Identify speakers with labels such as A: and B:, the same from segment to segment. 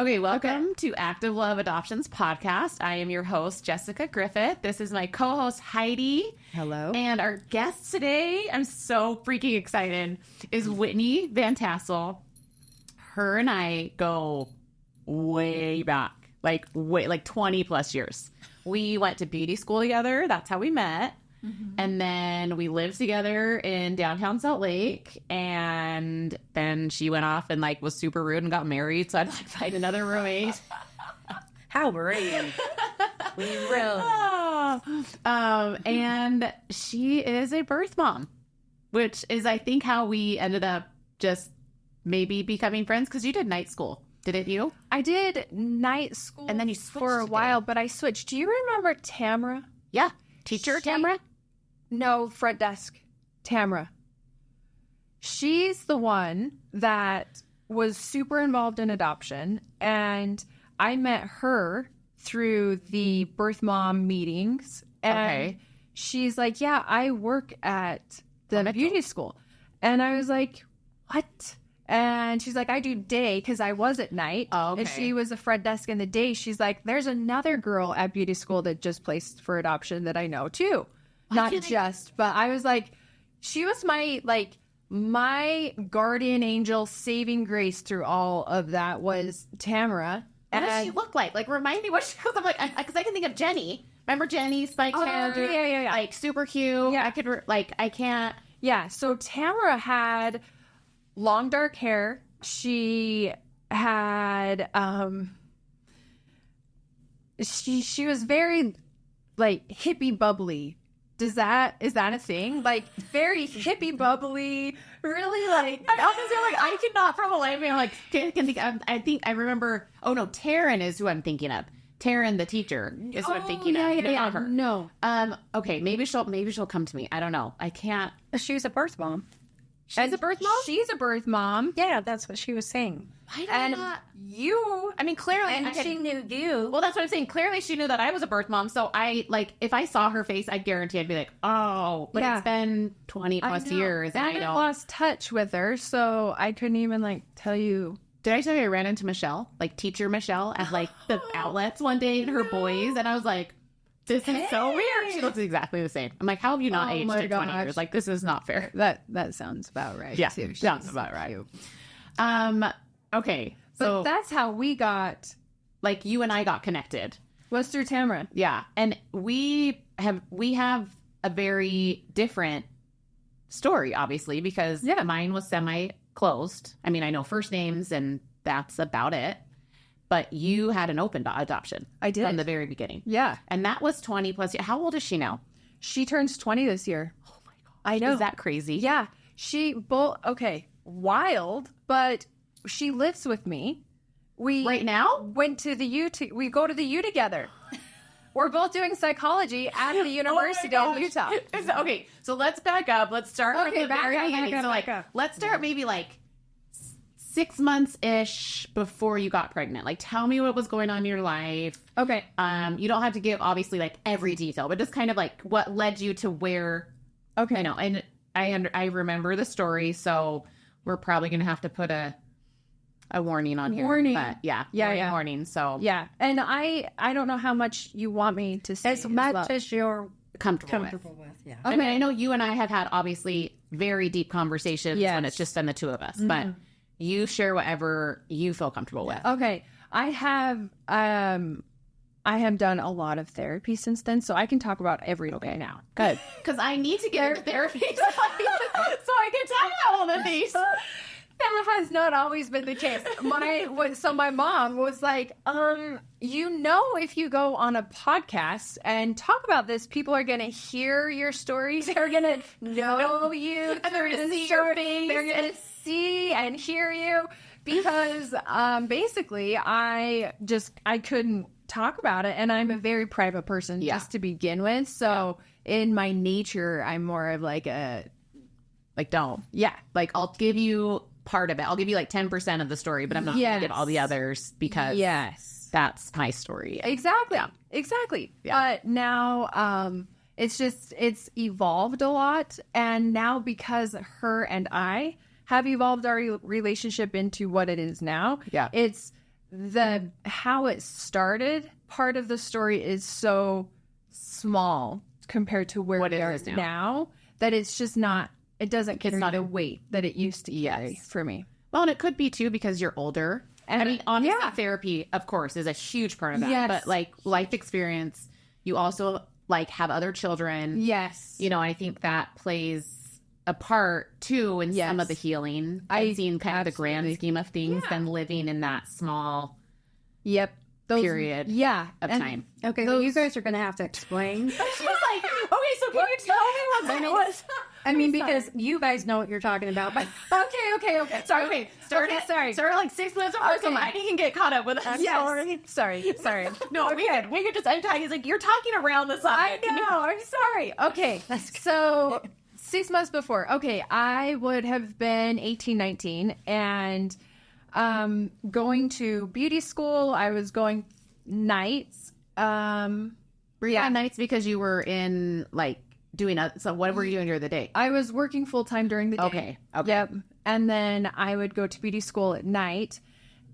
A: Okay, welcome to Active Love Adoptions Podcast. I am your host, Jessica Griffith. This is my co-host, Heidi.
B: Hello.
A: And our guest today, I'm so freaking excited, is Whitney Van Tassel. Her and I go way back, like 20 plus years. We went to beauty school together. That's how we met. Mm-hmm. And then we lived together in downtown Salt Lake, and then she went off and was super rude and got married. So I'd find another roommate.
B: How brave. We really.
A: And she is a birth mom, which is, I think, how we ended up just maybe becoming friends, because you did night school. Didn't you?
B: I did night school
A: and then you
B: for a while, but I switched. Do you remember Tamara?
A: Yeah. Teacher Tamara?
B: No, front desk Tamara. She's the one that was super involved in adoption, and I met her through the birth mom meetings. And she's like, yeah, I work at the beauty school. And I was like, what? And she's like, I do day because I was at night.
A: Oh, okay.
B: And she was a front desk in the day. She's like, there's another girl at beauty school that just placed for adoption that I know too. But I was like, she was my guardian angel, saving grace through all of that was Tamara.
A: What does she look like? Remind me what she looks like. Because I can think of Jenny. Remember Jenny, spiked hair?
B: Yeah.
A: Super cute.
B: Yeah.
A: I could, I can't.
B: Yeah, so Tamara had long dark hair. She had, she was very, hippie bubbly. Is that a thing? Very hippie bubbly, really
A: I cannot for the life of me. I think I remember. Oh no, Taryn is who I'm thinking of. Taryn, the teacher, is who I'm thinking of.
B: Yeah.
A: Her.
B: No.
A: Okay, maybe she'll come to me. I don't know. I can't.
C: She's a birth mom.
B: She's a birth mom? She's a birth mom.
C: Yeah, that's what she was saying.
A: Clearly.
C: And she knew you.
A: Well, that's what I'm saying. Clearly, she knew that I was a birth mom. So if I saw her face, I guarantee I'd be like, oh, but it's been 20 plus years. And
B: I lost touch with her, so I couldn't even tell you.
A: Did I tell you I ran into Michelle, teacher Michelle, at the outlets one day and her boys, and I was like, this is so weird. She looks exactly the same. I'm like, how have you not aged in 20 years? This is not fair.
B: That sounds about right.
A: Yeah, sounds about right. Okay.
B: But that's how we got,
A: you and I got connected.
B: Was through Tamara.
A: Yeah. And we have a very different story, obviously, because mine was semi-closed. I know first names and that's about it. But you had an open adoption.
B: I did.
A: From the very beginning.
B: Yeah.
A: And that was 20 plus years. How old is she now?
B: She turns 20 this year.
A: Oh my God.
B: I know.
A: Is that crazy?
B: Yeah. Wild, but she lives with me. We
A: right now
B: went to the U. We go to the U together. We're both doing psychology at the University of Utah.
A: Okay, so let's back up. Let's start from the very beginning. So let's start maybe 6 months-ish before you got pregnant. Tell me what was going on in your life.
B: Okay.
A: You don't have to give, obviously, every detail, but just kind of, what led you to where...
B: Okay.
A: And I remember the story, so we're probably going to have to put a warning on here.
B: Warning.
A: But yeah. Warning, so...
B: Yeah, and I don't know how much you want me to say.
C: As much as you're
A: comfortable with.
C: Yeah.
A: Okay. I know you and I have had, obviously, very deep conversations when it's just been the two of us, but... You share whatever you feel comfortable with.
B: Okay. I have done a lot of therapy since then, so I can talk about everything now.
A: Good. Because I need to get into therapy so I can talk about all the things.
B: That has not always been the case. My mom was like, if you go on a podcast and talk about this, people are going to hear your stories. They're going to know you.
A: And they're going to see your face.
B: They're going to see and hear you because basically I couldn't talk about it, and I'm a very private person just to begin with. So in my nature, I'm more of
A: don't. Yeah. I'll give you part of it. I'll give you 10% of the story, but I'm not going to get all the others because that's my story.
B: Exactly.
A: Yeah.
B: Exactly.
A: Yeah.
B: But now it's evolved a lot. And now because her and I have evolved our relationship into what it is now, it's how it started, part of the story is so small compared to where
A: What
B: we
A: it
B: are
A: is now.
B: now that it's just not, it doesn't carry
A: not
B: the
A: a-
B: weight that it used to carry
A: Yes.
B: for me.
A: Well, and it could be too because you're older.
B: And
A: I mean, honestly,
B: yeah.
A: therapy, of course, is a huge part of that.
B: Yes.
A: But like life experience, you also like have other children.
B: Yes.
A: You know, I think that plays a part too in
B: Yes.
A: some of the healing.
B: I-
A: I've seen kind of the grand
B: absolutely.
A: scheme of things
B: Yeah.
A: and living in that small
B: Yep.
A: period
B: Yeah.
A: of
B: And
A: time.
C: Okay, well, you guys are going to have to explain.
A: She's like, okay, so can you tell me what that was?
C: I mean, because you guys know what you're talking about, but
B: Okay.
A: Sorry, okay. Start
B: Okay,
A: it.
B: sorry.
A: Start like 6 minutes before so
B: Okay.
A: Heidi can get caught up with us.
B: Yes. Sorry.
A: No, we could just untie. He's like, you're talking around the
B: I
A: subject.
B: know. I'm sorry. Okay. So 6 months before. Okay. I would have been 18, 19 and going to beauty school. I was going nights.
A: Yeah, nights because you were in like doing so what were you doing during the day?
B: I was working full time during the day.
A: Okay.
B: Yep. And then I would go to beauty school at night.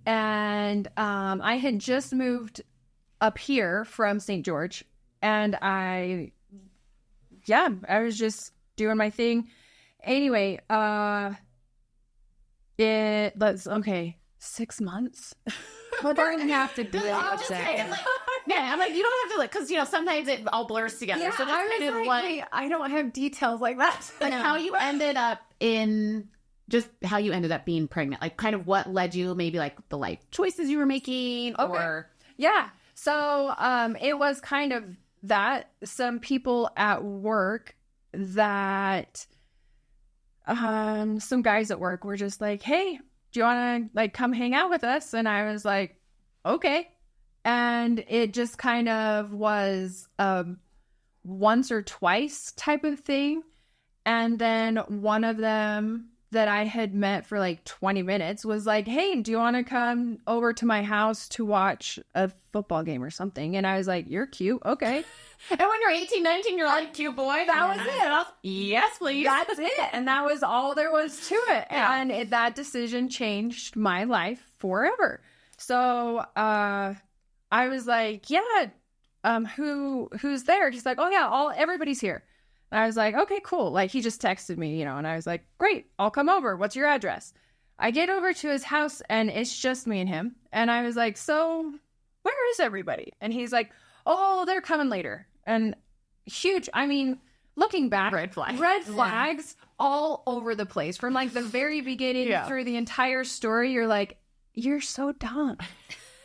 B: And I had just moved up here from St. George. And I was just doing my thing. Anyway, 6 months.
C: well, don't have to do it.
A: I'm just saying, like, yeah, I'm like, you don't have to like, because you know sometimes it all blurs together. so that's kind of what,
B: wait, I don't have details like that.
A: like how you ended up in, just how you ended up being pregnant, like kind of what led you, maybe like the life choices you were making, or
B: Yeah. So it was kind of that. Some people at work that some guys at work were just like, hey, do you want to like come hang out with us? And I was like, okay. And it just kind of was once or twice type of thing. And then one of them that I had met for like 20 minutes was like, hey, do you want to come over to my house to watch a football game or something? And I was like, you're cute. Okay.
A: and when you're 18, 19, you're like, cute boy. That was it. Yes, please.
B: That's it. And that was all there was to it.
A: Yeah.
B: And that decision changed my life forever. So I was like, yeah, who's there? He's like, oh yeah, everybody's here. And I was like, okay, cool. Like he just texted me, you know, and I was like, great, I'll come over. What's your address? I get over to his house and it's just me and him. And I was like, so where is everybody? And he's like, oh, they're coming later. And huge, I mean, looking back,
A: Red flag.
B: red flags all over the place from like the very beginning through the entire story. You're like, you're so dumb.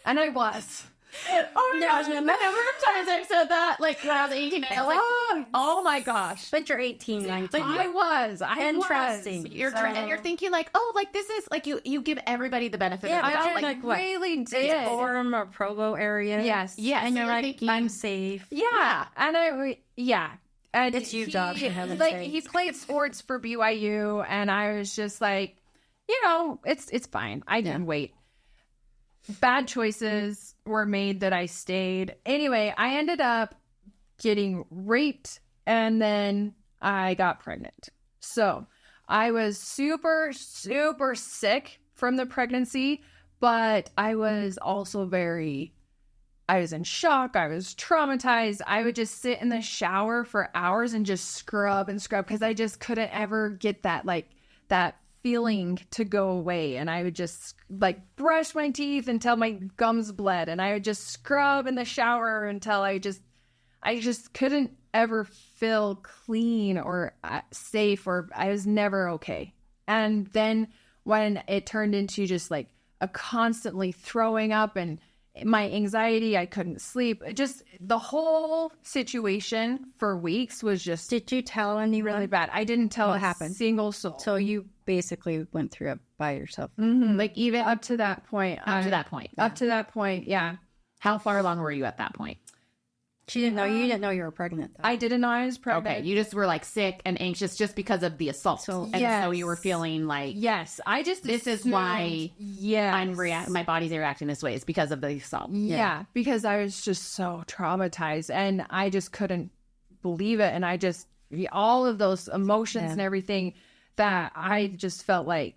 B: And I was.
A: Oh my gosh, the number of times I've said that, like when I was 18, I was like,
B: Oh my gosh.
C: But you're 18, 19.
B: I was.
C: Interesting.
A: and you're thinking like, oh, like this is like you give everybody the benefit of the doubt.
C: I
A: Like,
C: what?
B: really did.
C: Orem or Provo area.
B: Yes.
A: yes,
C: And you're like,
A: thinking,
C: I'm safe.
B: Yeah. And and
C: It's you, dog, for heaven's
B: like
C: sake.
B: he played sports for BYU and I was just like, you know, it's fine. I can wait. Bad choices were made that I stayed. Anyway, I ended up getting raped and then I got pregnant. So I was super, super sick from the pregnancy, but I was also I was in shock. I was traumatized. I would just sit in the shower for hours and just scrub because I just couldn't ever get that feeling to go away. And I would just like brush my teeth until my gums bled. And I would just scrub in the shower until I just couldn't ever feel clean or safe, or I was never okay. And then when it turned into just like a constantly throwing up and my anxiety, I couldn't sleep. Just the whole situation for weeks was just
C: Did you tell anyone?
B: really bad. I didn't tell
C: What
B: a
C: happened?
B: single soul.
C: So you basically went through it by yourself.
A: like even
B: Up to that point.
A: up to that point.
B: Up to that point, yeah.
A: How far along were you at that point?
C: She didn't know. You didn't know you were pregnant, though.
B: I didn't know I was pregnant.
A: Okay, you just were like sick and anxious just because of the assault,
C: So-
A: and
B: Yes.
A: so you were feeling like,
B: Yes, I just
A: this is
B: assumed-
A: why
B: yes.
A: my body's reacting this way. It's because of the assault.
B: Yeah, because I was just so traumatized and I just couldn't believe it. And all of those emotions and everything that I just felt like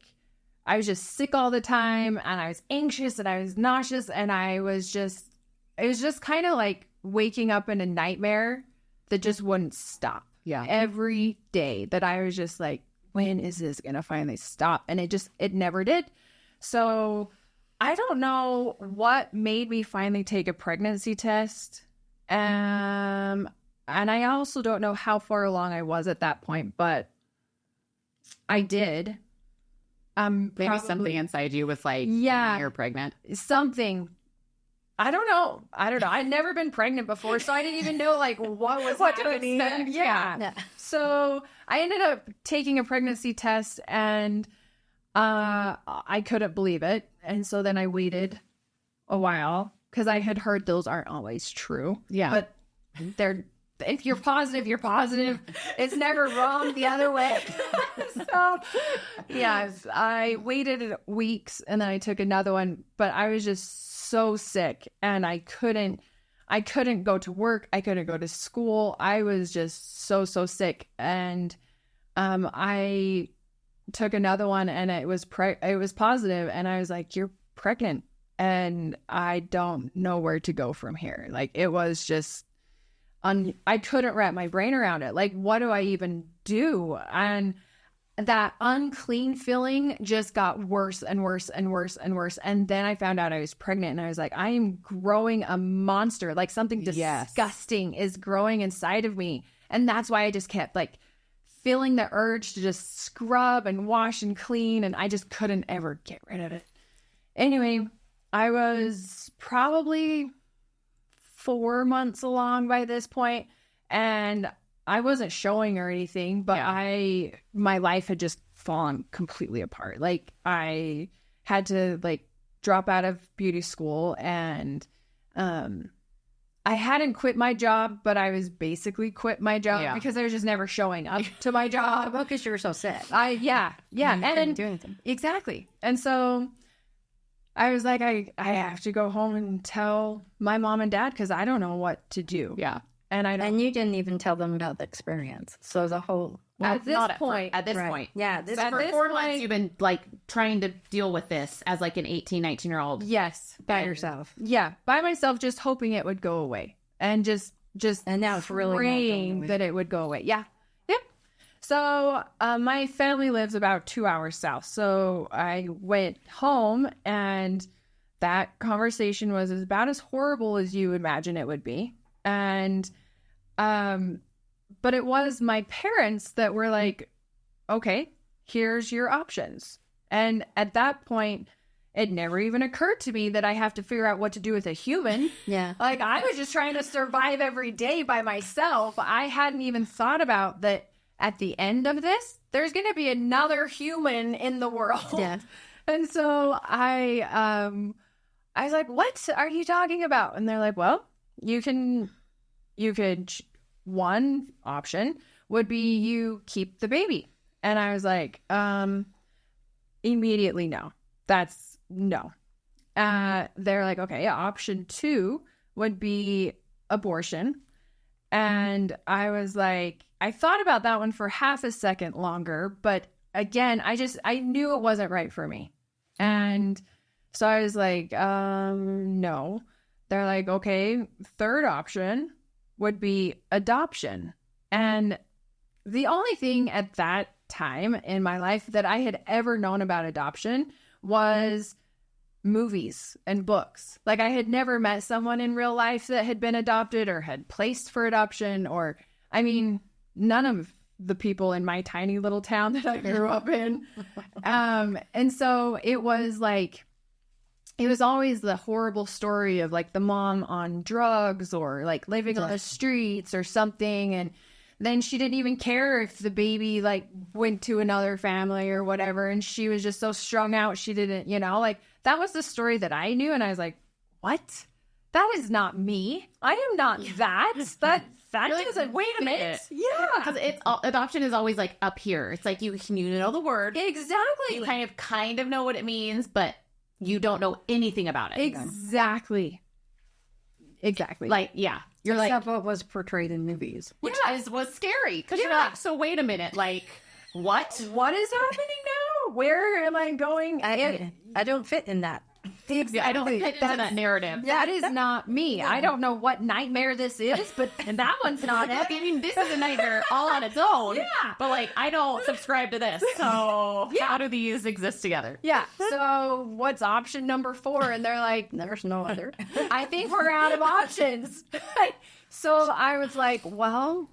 B: I was just sick all the time, and I was anxious, and I was nauseous, and it was just kind of like waking up in a nightmare that just wouldn't stop.
A: Yeah.
B: Every day that I was just like, when is this going to finally stop? And it never did. So I don't know what made me finally take a pregnancy test. And I also don't know how far along I was at that point, but I did.
A: Maybe something inside you was like,
B: Yeah.
A: you're pregnant.
B: Something. I don't know. I'd never been pregnant before, so I didn't even know like what was happening. Yeah. So I ended up taking a pregnancy test, and I couldn't believe it. And so then I waited a while because I had heard those aren't always true.
A: Yeah.
B: But if you're positive, you're positive. It's never wrong the other way. So, yeah, I waited weeks, and then I took another one, but I was just so sick, and I couldn't go to work. I couldn't go to school. I was just so sick. And I took another one, and it was positive, and I was like, you're pregnant, and I don't know where to go from here. Like, it was just I couldn't wrap my brain around it. Like, what do I even do? And that unclean feeling just got worse and worse and worse and worse. And then I found out I was pregnant, and I was like, I am growing a monster. Like, something disgusting is growing inside of me. And that's why I just kept like feeling the urge to just scrub and wash and clean. And I just couldn't ever get rid of it. Anyway, I was probably 4 months along by this point, and I wasn't showing or anything, but my life had just fallen completely apart. Like, I had to like drop out of beauty school, and I hadn't quit my job, but I was basically quit my job because I was just never showing up to my job.
C: Well, because you were so sick.
B: And
C: couldn't do anything.
B: Exactly. And so I was like, I have to go home and tell my mom and dad because I don't know what to do.
A: Yeah.
C: And you didn't even tell them about the experience. So the whole
A: At this point.
C: yeah,
A: So for 4 months, you've been like trying to deal with this as like an 18, 19-year-old.
B: Yes.
C: by yourself.
B: Yeah. By myself, just hoping it would go away. And just
C: And now it's really not going
B: praying
C: away.
B: that it would go away. Yeah. Yep. So my family lives about 2 hours south. So I went home, and that conversation was about as horrible as you imagine it would be. And, but it was my parents that were like, okay, here's your options. And at that point, it never even occurred to me that I have to figure out what to do with a human.
C: Yeah.
B: Like, I was just trying to survive every day by myself. I hadn't even thought about that at the end of this, there's going to be another human in the world.
C: Yeah.
B: And so I was like, what are you talking about? And they're like, well, you could, one option would be you keep the baby. And I was like, immediately, no, that's no. They're like, okay, option 2 would be abortion. And I was like, I thought about that one for half a second longer, but again, I knew it wasn't right for me. And so I was like, no. They're like, okay, third option would be adoption. And the only thing at that time in my life that I had ever known about adoption was movies and books. Like, I had never met someone in real life that had been adopted or had placed for adoption, or, I mean, none of the people in my tiny little town that I grew up in. And so it was like, it was always the horrible story of like the mom on drugs or like living on the streets or something. And then she didn't even care if the baby like went to another family or whatever. And she was just so strung out. She didn't, like that was the story that I knew. And I was like, what? That is not me. I am not that. That doesn't, wait a minute. Yeah.
A: Because adoption is always like up here. It's like you know the word.
B: Exactly.
A: You kind of know what it means, but you don't know anything about it.
B: Exactly.
A: Like, yeah. You're like,
C: Except what was portrayed in movies.
A: which was scary. Because you're like, so wait a minute. Like, what?
B: What is happening now? where am I going?
C: I don't fit in that.
A: I don't fit into that narrative.
B: That is not me. I don't know what nightmare this is, but that one's not it.
A: I mean, this is a nightmare all on its own.
B: Yeah.
A: But like, I don't subscribe to this. So how do these exist together?
B: Yeah. So what's option number 4? And they're like,
C: There's no other.
B: I think we're out of options. So I was like, well,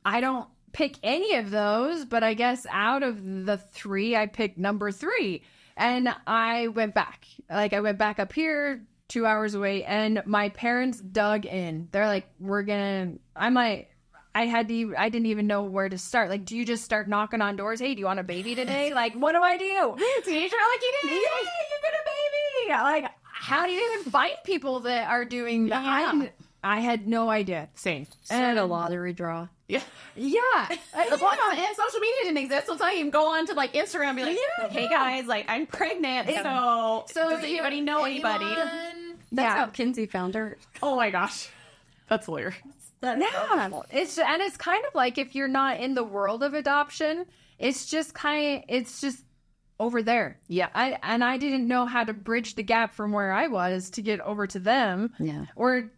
B: I don't pick any of those, but I guess out of the 3, I picked number 3. And I went back. Like, I went back up here 2 hours away, and my parents dug in. They're like, I didn't even know where to start. Like, do you just start knocking on doors? Hey, do you want a baby today? Like, what do I do?
A: Teenager, like you did.
B: Yeah, you get a baby. Like, how do you even find people that are doing that?
A: Yeah.
B: I had no idea.
A: Same.
C: And a lottery draw.
A: Yeah.
B: Yeah.
A: And social media didn't exist. So you can go on to like Instagram and be like, hey guys, like I'm pregnant. So does anybody know anybody?
C: That's how Kinsey found her.
A: Oh my gosh. That's hilarious.
B: Yeah. It's kind of like if you're not in the world of adoption, it's just over there.
A: Yeah.
B: I didn't know how to bridge the gap from where I was to get over to them.
C: Yeah.
B: Or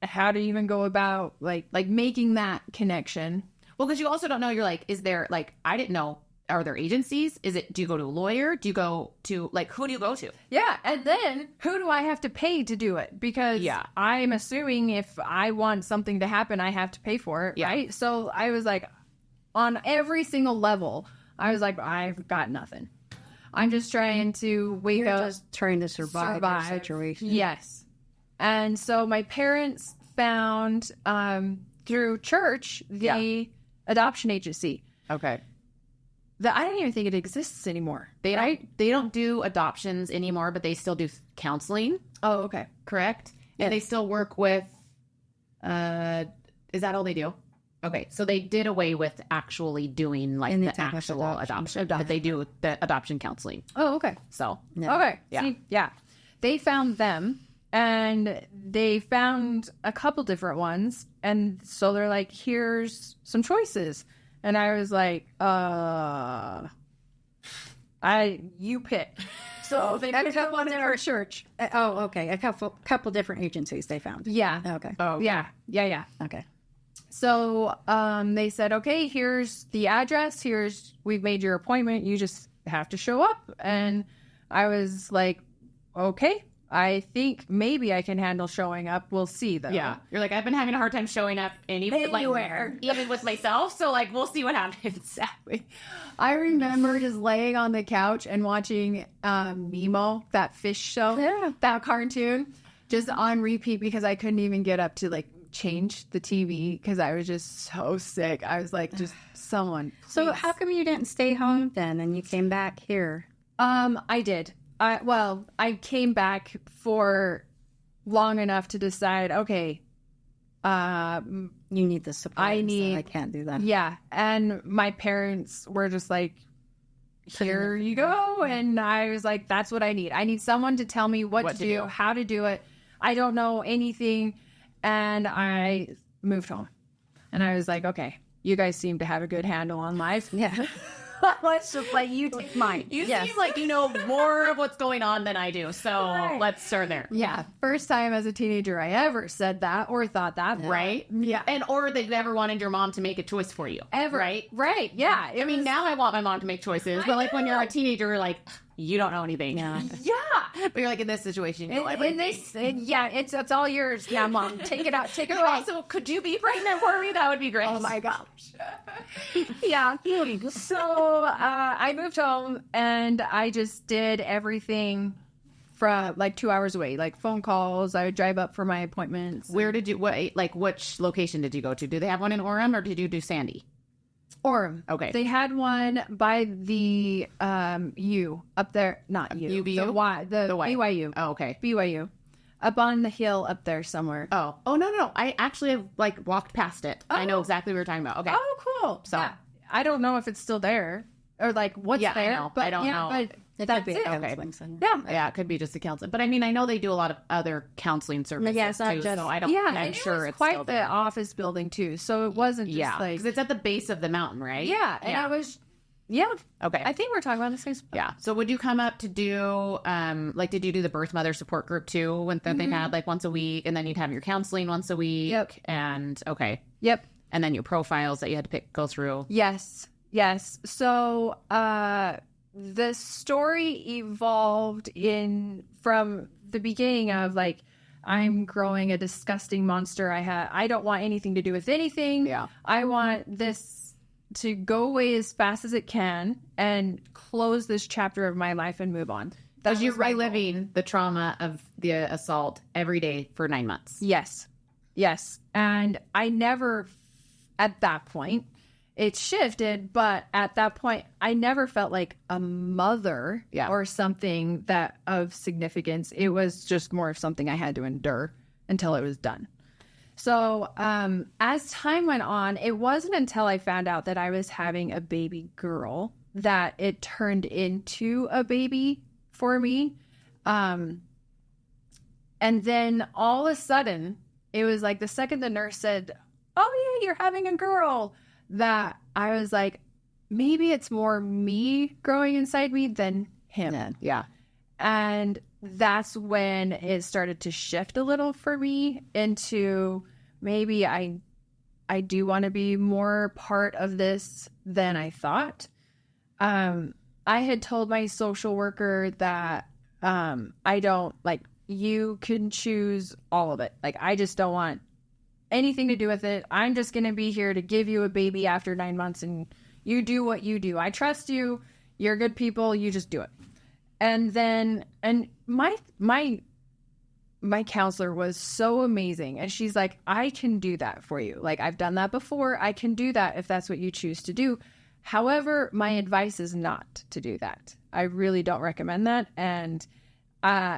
B: how to even go about like making that connection.
A: Well, because you also don't know, you're like, is there like, I didn't know, are there agencies? Do you go to a lawyer? Do you go to like, who do you go to?
B: Yeah. And then who do I have to pay to do it? Because I'm assuming if I want something to happen, I have to pay for it. Yeah. Right. So I was like, on every single level, I was like, I've got nothing. I'm just trying to wake up.
C: Just trying to survive the situation.
B: Yes. And so my parents found through church the adoption agency.
A: Okay.
B: That I don't even think it exists anymore.
A: They don't do adoptions anymore, but they still do counseling.
B: Oh, okay.
A: Correct? And they still work with is that all they do? Okay. So they did away with actually doing like the actual adoption. But they do the adoption counseling.
B: Oh, okay.
A: So
B: okay.
A: Yeah.
B: See, yeah. They found them. And they found a couple different ones. And so they're like, here's some choices. And I was like, you pick. So they picked up one in our church.
C: Oh, okay. A couple different agencies they found.
B: Yeah.
C: Okay.
B: Oh, yeah.
C: Okay.
B: So they said, okay, here's the address. We've made your appointment. You just have to show up. And I was like, okay. I think maybe I can handle showing up. We'll see, though.
A: Yeah. You're like, I've been having a hard time showing up anywhere. Like, even with myself. So, like, we'll see what happens.
B: Exactly. I remember just laying on the couch and watching Nemo, that fish show, that cartoon, just on repeat because I couldn't even get up to, like, change the TV because I was just so sick. I was like, just someone. Please.
C: So how come you didn't stay home then and you came back here?
B: I did. I came back for long enough to decide, okay,
C: you need the support. I can't do that.
B: Yeah. And my parents were just like, here you go. And I was like, that's what I need. I need someone to tell me what to do, how to do it. I don't know anything. And I moved home. And I was like, okay, you guys seem to have a good handle on life.
C: Yeah. Let's just let you take mine.
A: You seem like you know more of what's going on than I do. So let's start there.
B: Yeah. First time as a teenager I ever said that or thought that.
A: Yeah. Right?
B: Yeah.
A: Or they never wanted your mom to make a choice for you.
B: Ever.
A: Right?
B: Right. Yeah.
A: I mean, now I want my mom to make choices. But like when you're a teenager, you're like, you don't know anything.
C: Yeah.
B: Yeah.
A: But you're like, in this situation, you know
B: it's all yours. Yeah, Mom. Take it out. Take it away.
A: So could you be pregnant for me? That would be great.
B: Oh my gosh. Yeah. So I moved home and I just did everything from like 2 hours away, like phone calls. I would drive up for my appointments.
A: Where did you, which location did you go to? Do they have one in Orem or did you do Sandy?
B: Orem.
A: Okay.
B: They had one by the U up there. Not U.
A: UBU?
B: The Y. The
A: Y.
B: BYU.
A: Oh, okay.
B: BYU. Up on the hill up there somewhere.
A: Oh, no. I actually have like walked past it. I know exactly what you're talking about. Okay.
B: Oh, cool.
A: So
B: I don't know if it's still there or like what's there.
A: I know.
B: But
A: I don't know.
B: But
C: It
B: that's
C: could be
B: it.
C: a counseling center.
B: Yeah.
A: It could be just a counseling. But I mean, I know they do a lot of other counseling services.
C: Yeah, it's not
A: too,
C: just.
A: so I don't.
B: Yeah,
A: I'm sure it's
B: quite
A: still
B: the
A: there.
B: office building too. So it wasn't just like
A: because it's at the base of the mountain, right?
B: yeah. And I was Yeah.
A: Okay.
B: I think we're talking about the same spot.
A: Yeah. So would you come up to do, like, did you do the birth mother support group too? When they had like once a week, and then you'd have your counseling once a week.
B: Yep.
A: And okay.
B: Yep.
A: And then your profiles that you had to go through.
B: Yes. So, the story evolved from the beginning of like, I'm growing a disgusting monster. I don't want anything to do with anything.
A: Yeah.
B: I want this to go away as fast as it can and close this chapter of my life and move on.
A: Because you're reliving the trauma of the assault every day for 9 months.
B: Yes. And I never, at that point, it shifted, but at that point, I never felt like a mother or something that of significance. It was just more of something I had to endure until it was done. So as time went on, it wasn't until I found out that I was having a baby girl that it turned into a baby for me. And then all of a sudden, it was like the second the nurse said, "Oh yeah, you're having a girl," that I was like, maybe it's more me growing inside me than him.
A: Yeah.
B: And that's when it started to shift a little for me into maybe I do want to be more part of this than I thought. I had told my social worker that I don't, like, you can choose all of it. Like, I just don't want anything to do with it. I'm just going to be here to give you a baby after 9 months, and you do what you do. I trust you. You're good people. You just do it. And then, and my counselor was so amazing. And she's like, I can do that for you. Like, I've done that before. I can do that if that's what you choose to do. However, my advice is not to do that. I really don't recommend that. And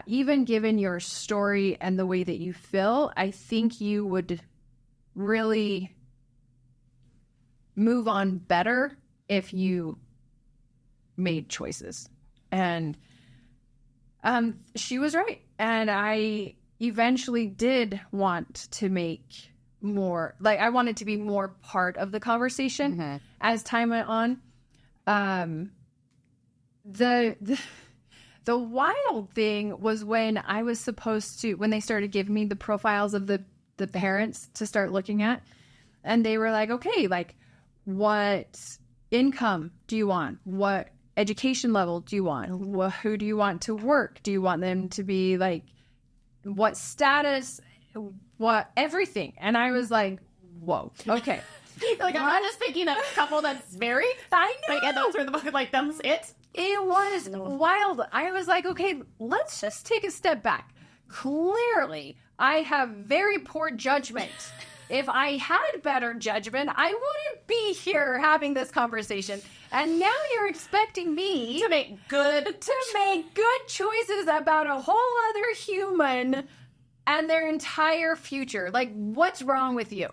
B: even given your story and the way that you feel, I think you would really move on better if you made choices. And she was right. And I eventually did want to make more, like, I wanted to be more part of the conversation as time went on. The wild thing was when I was supposed to, when they started giving me the profiles of the parents to start looking at, and they were like, okay, like, what income do you want? What education level do you want? Who do you want to work? Do you want them to be like, what status? What, everything. And I was like, whoa, okay.
A: Like, I'm not just picking a couple that's married.
B: I know.
A: Like, and those are the book, like, that's it.
B: It was wild. I was like, okay, let's just take a step back. Clearly, I have very poor judgment. If I had better judgment, I wouldn't be here having this conversation. And now you're expecting me
A: To make good
B: choices about a whole other human and their entire future. Like, what's wrong with you?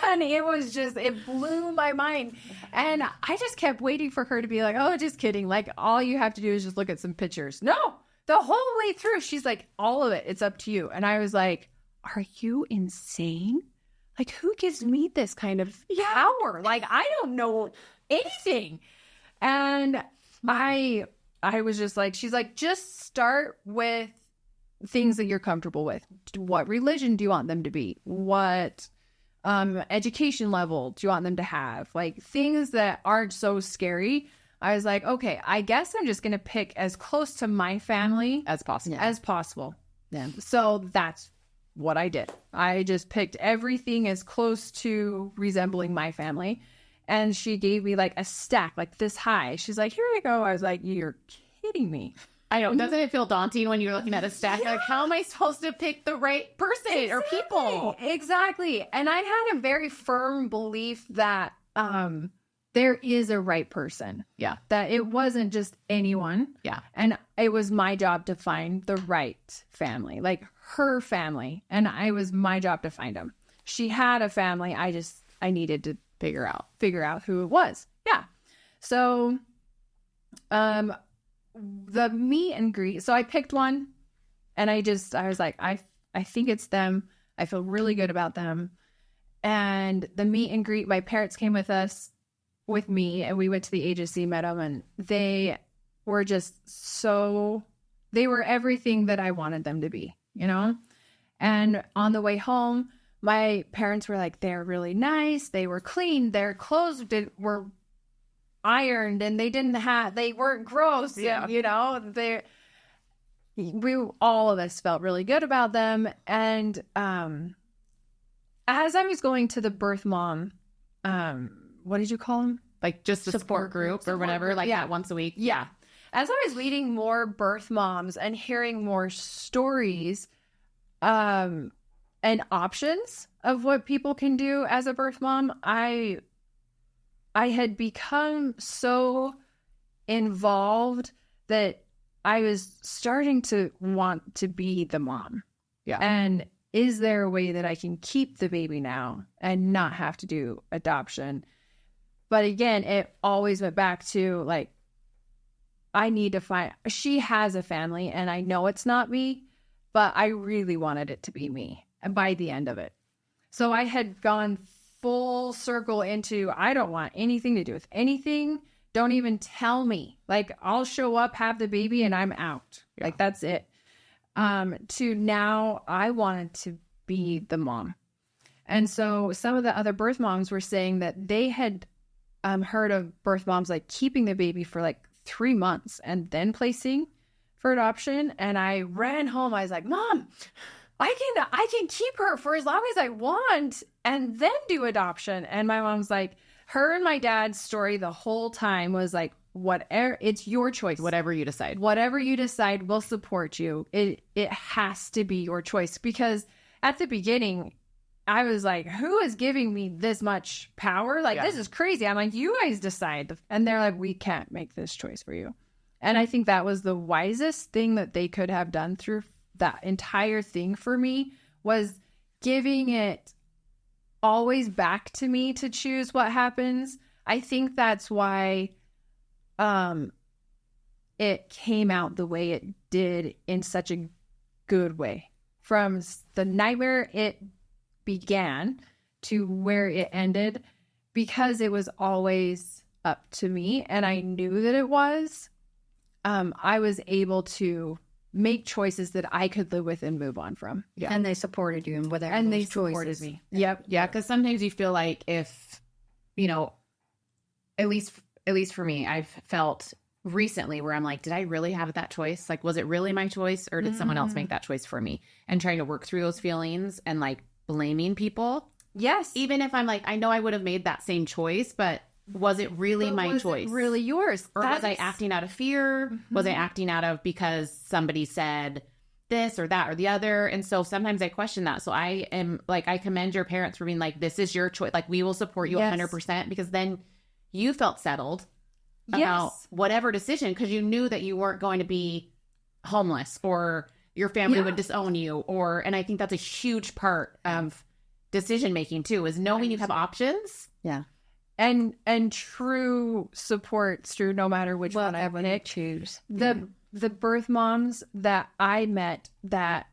B: And it was just, it blew my mind. And I just kept waiting for her to be like, oh, just kidding. Like, all you have to do is just look at some pictures. No, the whole way through, she's like, all of it, it's up to you. And I was like, are you insane? Like, who gives me this kind of power? Like, I don't know anything. And I was just like, she's like, just start with things that you're comfortable with. What religion do you want them to be? What education level do you want them to have? Like, things that aren't so scary. I was like, okay, I guess I'm just going to pick as close to my family
A: as possible.
B: Yeah. So that's what I did. I just picked everything as close to resembling my family. And she gave me like a stack, like this high. She's like, here you go. I was like, you're kidding me.
A: I know. Doesn't it feel daunting when you're looking at a stack? Like, how am I supposed to pick the right person or people?
B: Exactly. And I had a very firm belief that there is a right person.
A: Yeah.
B: That it wasn't just anyone.
A: Yeah.
B: And it was my job to find the right family, like her family. And it was my job to find them. She had a family. I needed to figure out who it was. Yeah. So, the meet and greet. So I picked one and I was like, I think it's them. I feel really good about them. And the meet and greet, my parents came with us. with me, and we went to the agency, met them, and they were just they were everything that I wanted them to be, And on the way home, my parents were like, they're really nice. They were clean. Their clothes were ironed, and they weren't gross.
A: Yeah.
B: All of us felt really good about them. And as I was going to the birth mom, what did you call them?
A: Like just a support group or whatever, like that once a week.
B: Yeah. As I was meeting more birth moms and hearing more stories and options of what people can do as a birth mom, I had become so involved that I was starting to want to be the mom.
A: Yeah.
B: And is there a way that I can keep the baby now and not have to do adoption? But again, it always went back to like, I need to find, she has a family and I know it's not me, but I really wanted it to be me by the end of it. So I had gone full circle into, I don't want anything to do with anything. Don't even tell me. Like, I'll show up, have the baby, and I'm out. Yeah. Like, that's it. To now, I wanted to be the mom. And so some of the other birth moms were saying that they had heard of birth moms like keeping the baby for like 3 months and then placing for adoption. And I ran home. I was like, Mom, I can keep her for as long as I want and then do adoption. And my mom's like, her and my dad's story the whole time was like, whatever, it's your choice.
A: Whatever you decide.
B: Whatever you decide, we'll support you. It has to be your choice. Because at the beginning, I was like, who is giving me this much power? Like, This is crazy. I'm like, you guys decide. And they're like, we can't make this choice for you. And I think that was the wisest thing that they could have done through that entire thing for me, was giving it always back to me to choose what happens. I think that's why it came out the way it did in such a good way. From the nightmare it began to where it ended, because it was always up to me and I knew that it was, I was able to make choices that I could live with and move on from.
C: Yeah. And they supported you in whatever
B: and they
C: choices.
B: supported me.
A: Yep. Yeah. Because sometimes you feel like if, at least for me, I've felt recently where I'm like, did I really have that choice? Like, was it really my choice, or did someone else make that choice for me? And trying to work through those feelings and like blaming people.
B: Yes.
A: Even if I'm like, I know I would have made that same choice, but was it really my choice?
B: It really yours?
A: Or was I acting out of fear? Mm-hmm. Was I acting out of because somebody said this or that or the other? And so sometimes I question that. So I am like, I commend your parents for being like, this is your choice. Like, we will support you 100%, because then you felt settled about whatever decision, because you knew that you weren't going to be homeless or your family would disown you. And I think that's a huge part of decision making too, is knowing you have options.
C: Yeah.
B: And true support through no matter which one I pick.
C: Choose.
B: The birth moms that I met that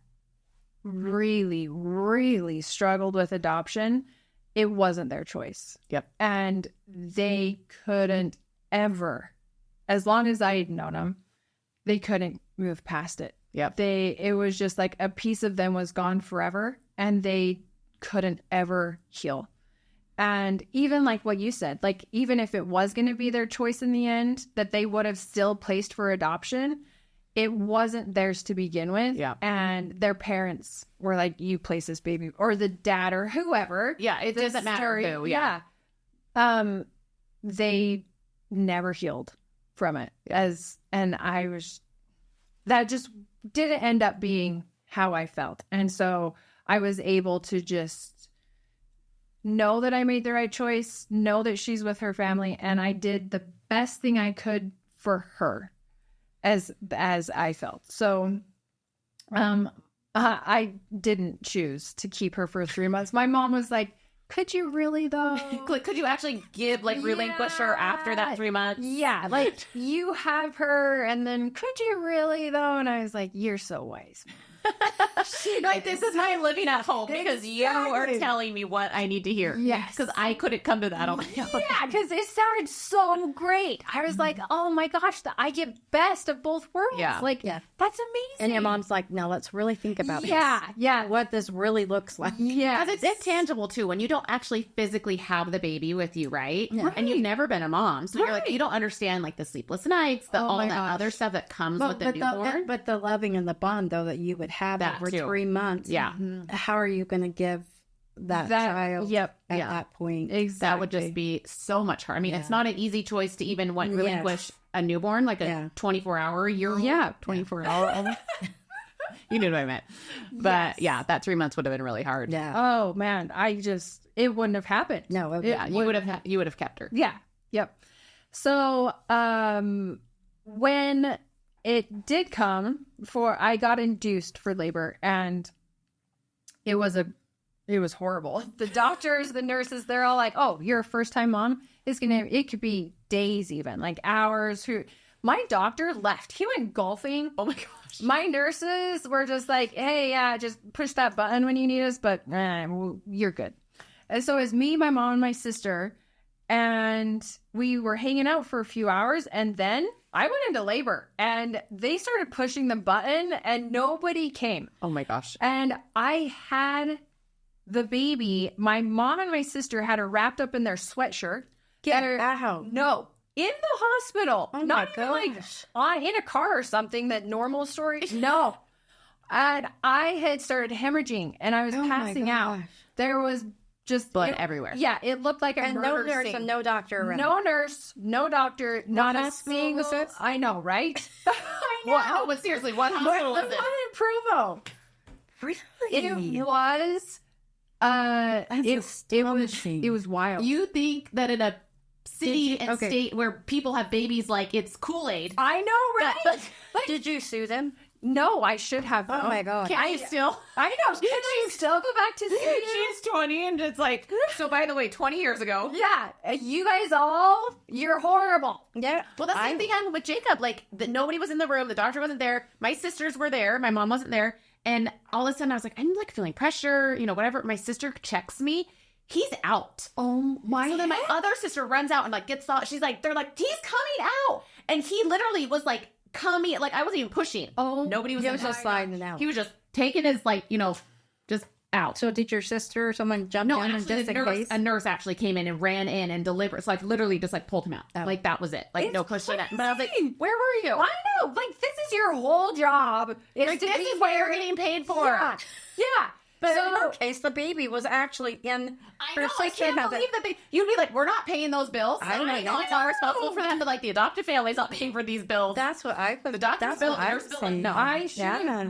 B: really, really struggled with adoption, it wasn't their choice.
A: Yep.
B: And they couldn't ever, as long as I had known them, they couldn't move past it.
A: Yep.
B: It was just like a piece of them was gone forever, and they couldn't ever heal. And even like what you said, like even if it was going to be their choice in the end, that they would have still placed for adoption, it wasn't theirs to begin with.
A: Yeah.
B: And their parents were like, you place this baby, or the dad or whoever.
A: Yeah. It doesn't matter who.
B: Yeah. They never healed from it. That just didn't end up being how I felt. And so I was able to just know that I made the right choice, know that she's with her family, and I did the best thing I could for her as I felt. So I didn't choose to keep her for 3 months. My mom was like, could you really though?
A: Could you actually relinquish her after that 3 months?
B: Yeah, like you have her, and then could you really though? And I was like, you're so wise.
A: Like, this is why I'm living at home, because you are telling me what I need to hear.
B: Yes.
A: Because I couldn't come to that on my own.
B: Yeah, because it sounded so great. I was like, oh my gosh, I get best of both worlds.
A: Yeah.
B: Like,
C: Yeah.
B: that's amazing.
C: And your mom's like, no, let's really think about this.
B: Yeah.
C: What this really looks like.
B: Yeah.
A: Because it's intangible too, when you don't actually physically have the baby with you, right?
C: Yeah.
A: And you've never been a mom. So you're like,
B: Right.
A: you don't understand like the sleepless nights, the
B: Oh
A: all
B: my
A: that
B: gosh.
A: other stuff that comes with the newborn.
C: But the loving and the bond, though, that you would have
A: That
C: over
A: too.
C: 3 months.
A: Yeah.
C: How are you going to give that child
B: Yep.
C: at
A: Yeah.
C: that point?
B: Exactly.
A: That would just be so much hard. I mean, it's not an easy choice to even relinquish a newborn, like a 24-hour, year.
B: Yeah. 24 hours.
A: You knew what I meant. But yeah, that 3 months would have been really hard.
C: Yeah.
B: Oh man, it wouldn't have happened.
C: No.
A: Yeah, you would have kept her.
B: Yeah. Yep. So, when it did come I got induced for labor, and it was horrible. The doctors, the nurses, they're all like, "Oh, you're a first-time mom. It could be days, even like hours." My doctor left. He went golfing.
A: Oh my gosh.
B: My nurses were just like, "Hey, yeah, just push that button when you need us, but you're good." And so it was me, my mom, and my sister, and we were hanging out for a few hours, and then I went into labor, and they started pushing the button, and nobody came.
A: Oh my gosh.
B: And I had the baby. My mom and my sister had her wrapped up in their sweatshirt.
C: Get her out.
B: No, in the hospital.
C: Oh
B: Not
C: my
B: even
C: gosh.
B: like in a car or something, that normal story. No. And I had started hemorrhaging, and I was
C: Oh my
B: passing out.
C: gosh.
B: There was just
A: Blood everywhere.
B: Yeah, it looked like a
C: And no
B: murder
C: nurse
B: scene.
C: and no doctor around.
B: No nurse, no doctor, not a
C: hospital
B: single.
C: was this?
B: I know, right? I know.
A: What? But seriously, what hospital
B: The
A: was it?
B: one in Provo.
C: Really?
B: It was.
C: astonishing.
B: It was wild.
A: You think that in a city and
C: okay.
A: state where people have babies like it's Kool-Aid.
B: I know, right?
C: Did you sue them?
B: No, I should have.
C: Oh my God.
A: Can you still?
B: I know. Can you still go back to Sweden?
A: She's 20 and it's like, so by the way, 20 years ago.
B: Yeah, you guys you're horrible.
C: Yeah.
A: Well, that's the same thing happened with Jacob. Like, nobody was in the room. The doctor wasn't there. My sisters were there. My mom wasn't there. And all of a sudden, I was like, I'm like feeling pressure, whatever. My sister checks me. He's out.
C: Oh my.
A: So then my other sister runs out and like gets off. She's like, they're like, he's coming out. And he literally was like coming, like I wasn't even pushing.
C: Oh,
A: Nobody was
C: he
A: in
C: was
A: there.
C: just sliding out.
A: He was just taking his like, just out.
C: So did your sister or someone jump
A: No,
C: down and
A: actually,
C: just in case?
A: a nurse actually came in and ran in and delivered. So like literally just like pulled him out.
C: Oh.
A: Like that was it. Like
B: It's
A: no pushing it. But I was like,
B: crazy.
A: where were you?
B: I know. Like, this is your whole job.
A: Like, this is what you're getting paid for.
B: Yeah. Yeah.
C: But
B: So-
C: in her case, the baby was actually in
A: I
C: her
A: know, I
C: section
A: can't
C: of it.
A: believe that you'd be like, we're not paying those bills.
C: I know,
A: It's not responsible for them, but like the adoptive family's not paying for these bills.
C: That's what I would.
A: The doctor's
C: That's
A: bill,
C: what I
A: nurse
C: would
A: bill,
C: say.
A: no.
B: I should.
C: Yeah.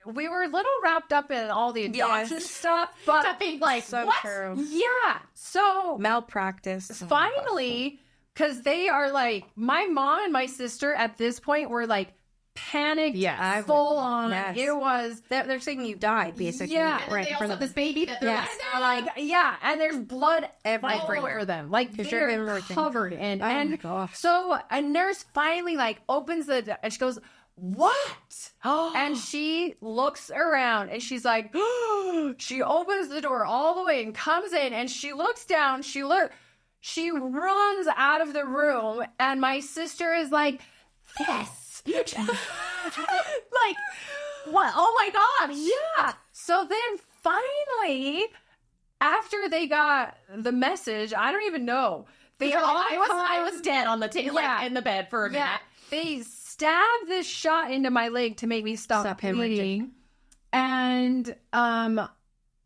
B: We were a little wrapped up in all the adoption
C: Yes.
B: stuff, but
A: to think like,
C: So
A: what?
C: true.
B: yeah. So
C: Malpractice.
B: finally, because they are like, my mom and my sister at this point were like panicked,
A: Yes.
B: full on.
C: Yes.
B: It was.
C: They're saying you died, basically.
B: Yeah.
A: And
C: Right
A: they
C: in
A: also
C: front
A: have
C: of
A: this baby that they're
C: Yes.
A: like,
B: Yeah, and there's blood all
C: Everywhere.
B: over them. Like,
C: 'Cause you're
B: they're
C: hemorrhaging.
B: covered. And,
C: Oh my
B: and
C: gosh.
B: so a nurse finally like opens and she goes, "What?" And she looks around and she's like, she opens the door all the way and comes in and she looks down. She runs out of the room and my sister is like, "This." Like,
A: what? Oh my God.
B: yeah. So then finally, after they got the message, I don't even know. They
A: You're like,
B: all
A: I was dead on the table,
B: Yeah.
A: like in the bed for a minute.
B: yeah, they stabbed this shot into my leg to make me stop
C: hemorrhaging.
B: bleeding. And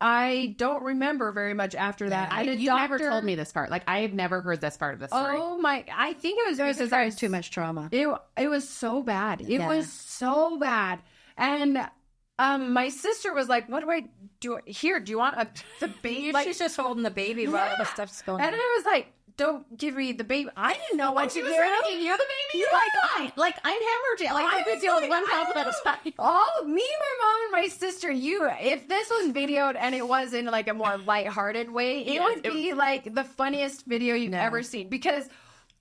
B: I don't remember very much after that.
A: You never told me this part. Like I've never heard this part of the story.
B: Oh my! I think it was because
C: There was too much trauma.
B: It was so bad. It
C: Yeah.
B: was so bad. And my sister was like, "What do I do here? Do you want the baby?" Like,
C: She's just holding the baby while all the stuff's going
B: and
C: on.
B: I was like, "Don't give me the baby." I didn't know what
A: She
B: to
A: was
B: do.
A: ready to give you the baby. Like I'm hemorrhaging. Like I could deal with one problem at a time.
B: Oh, me, my mom, and my sister. If this was videoed and it was in like a more lighthearted way, it
A: Yes,
B: would be like the funniest video you've
C: No.
B: ever seen because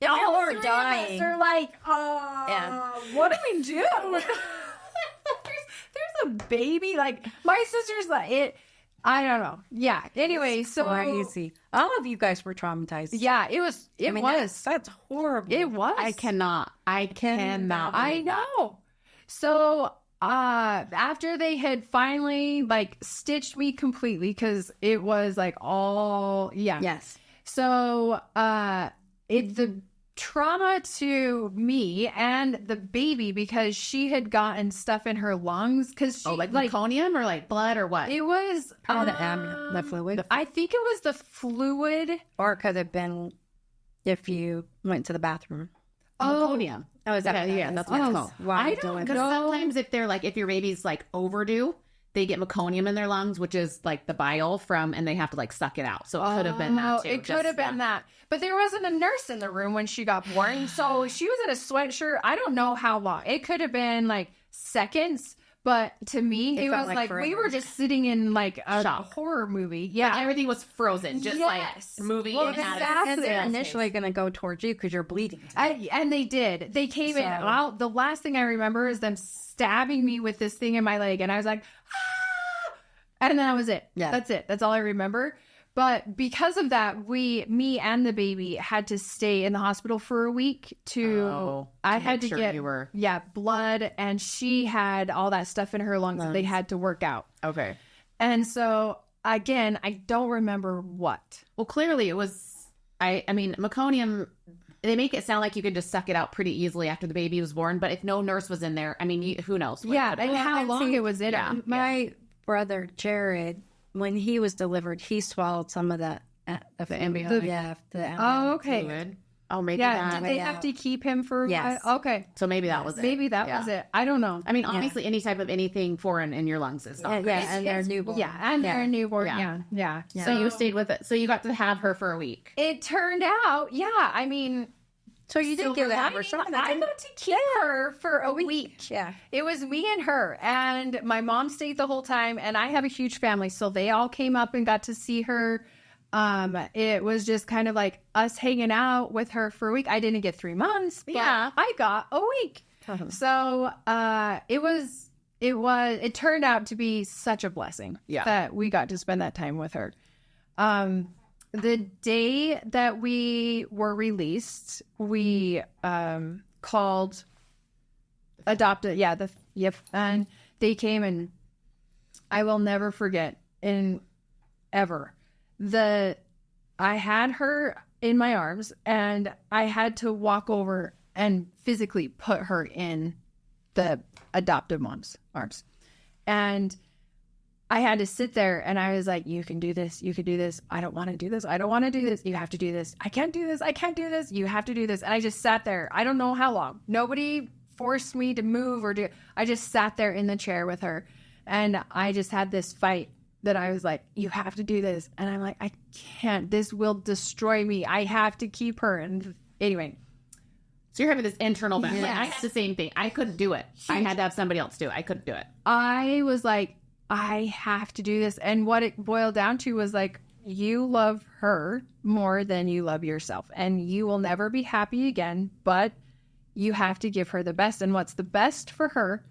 C: All
B: all
C: are
B: three of us
C: dying.
B: are like,
C: Yeah.
B: what do we do?
A: There's
B: a baby. Like my sister's like it. I don't know. Yeah. Anyway, so
C: crazy. All of you guys were traumatized.
B: Yeah, it was. It was.
C: That's horrible.
B: It was.
A: I cannot.
B: I know. So after they had finally like stitched me completely, because it was like all
C: Yes.
B: So the trauma to me and the baby, because she had gotten stuff in her lungs, because she
A: like meconium or like blood or what?
B: it was
C: The fluid.
B: I think it was the fluid.
C: Or it could have been if you went to the bathroom.
A: Meconium.
C: Oh, is that?
A: Yeah, that's what it's called.
C: Wow.
B: I don't
A: Because sometimes if they're like, if your baby's like overdue, they get meconium in their lungs, which is like the bile from, and they have to like suck it out. So it could have been that too.
B: It could have been that. But there wasn't a nurse in the room when she got born. So she was in a sweatshirt. I don't know how long. It could have been like seconds. But to me, it was like we were just sitting in like a horror movie. Yeah.
A: Everything was frozen, just like moving in and out of
C: And they're initially going to go towards you because you're bleeding.
B: And they did. They came in. The last thing I remember is them stabbing me with this thing in my leg. And I was like, ah! And then that was it.
C: Yeah.
B: That's it. That's all I remember. But because of that, me and the baby had to stay in the hospital for a week I had to get blood, and she had all that stuff in her lungs that they had to work out.
A: Okay.
B: And so again, I don't remember what.
A: Well, clearly it was, I mean, meconium, they make it sound like you could just suck it out pretty easily after the baby was born. But if no nurse was in there, I mean, who knows?
B: And how long it was in it.
C: My brother, Jared, when he was delivered, he swallowed some of that.
A: The embryo.
B: Oh, okay.
A: Fluid. Oh, maybe
B: Yeah,
A: that.
B: did they have to keep him for?
C: Yes.
B: Okay.
A: So maybe that was it.
B: Maybe that was it. I don't know.
A: I mean, obviously, any type of anything foreign in your lungs is not.
C: And they're newborn.
B: Yeah, and they're newborn.
A: Yeah.
B: Yeah.
A: So you stayed with it. So you got to have her for a week.
B: It turned out, I mean,
C: So you did give that
B: I got to keep her for a week.
C: Yeah.
B: It was me and her, and my mom stayed the whole time, and I have a huge family, so they all came up and got to see her. It was just kind of like us hanging out with her for a week. I didn't get 3 months, but I got a week. So it turned out to be such a blessing that we got to spend that time with her. The day that we were released, we called adopted. And they came, and I will never forget ever. I had her in my arms, and I had to walk over and physically put her in the adoptive mom's arms. And I had to sit there, and I was like, you can do this. You can do this. I don't want to do this. I don't want to do this. You have to do this. I can't do this. I can't do this. You have to do this. And I just sat there. I don't know how long. Nobody forced me to move or do. I just sat there in the chair with her, and I just had this fight that I was like, you have to do this. And I'm like, I can't. This will destroy me. I have to keep her. And anyway.
A: So you're having this internal battle.
B: Yes.
A: Like, I had the same thing. I couldn't do it. I had to have somebody else do it. I couldn't do it.
B: I was like, I have to do this. And what it boiled down to was like, you love her more than you love yourself. And you will never be happy again, but you have to give her the best. And what's the best for her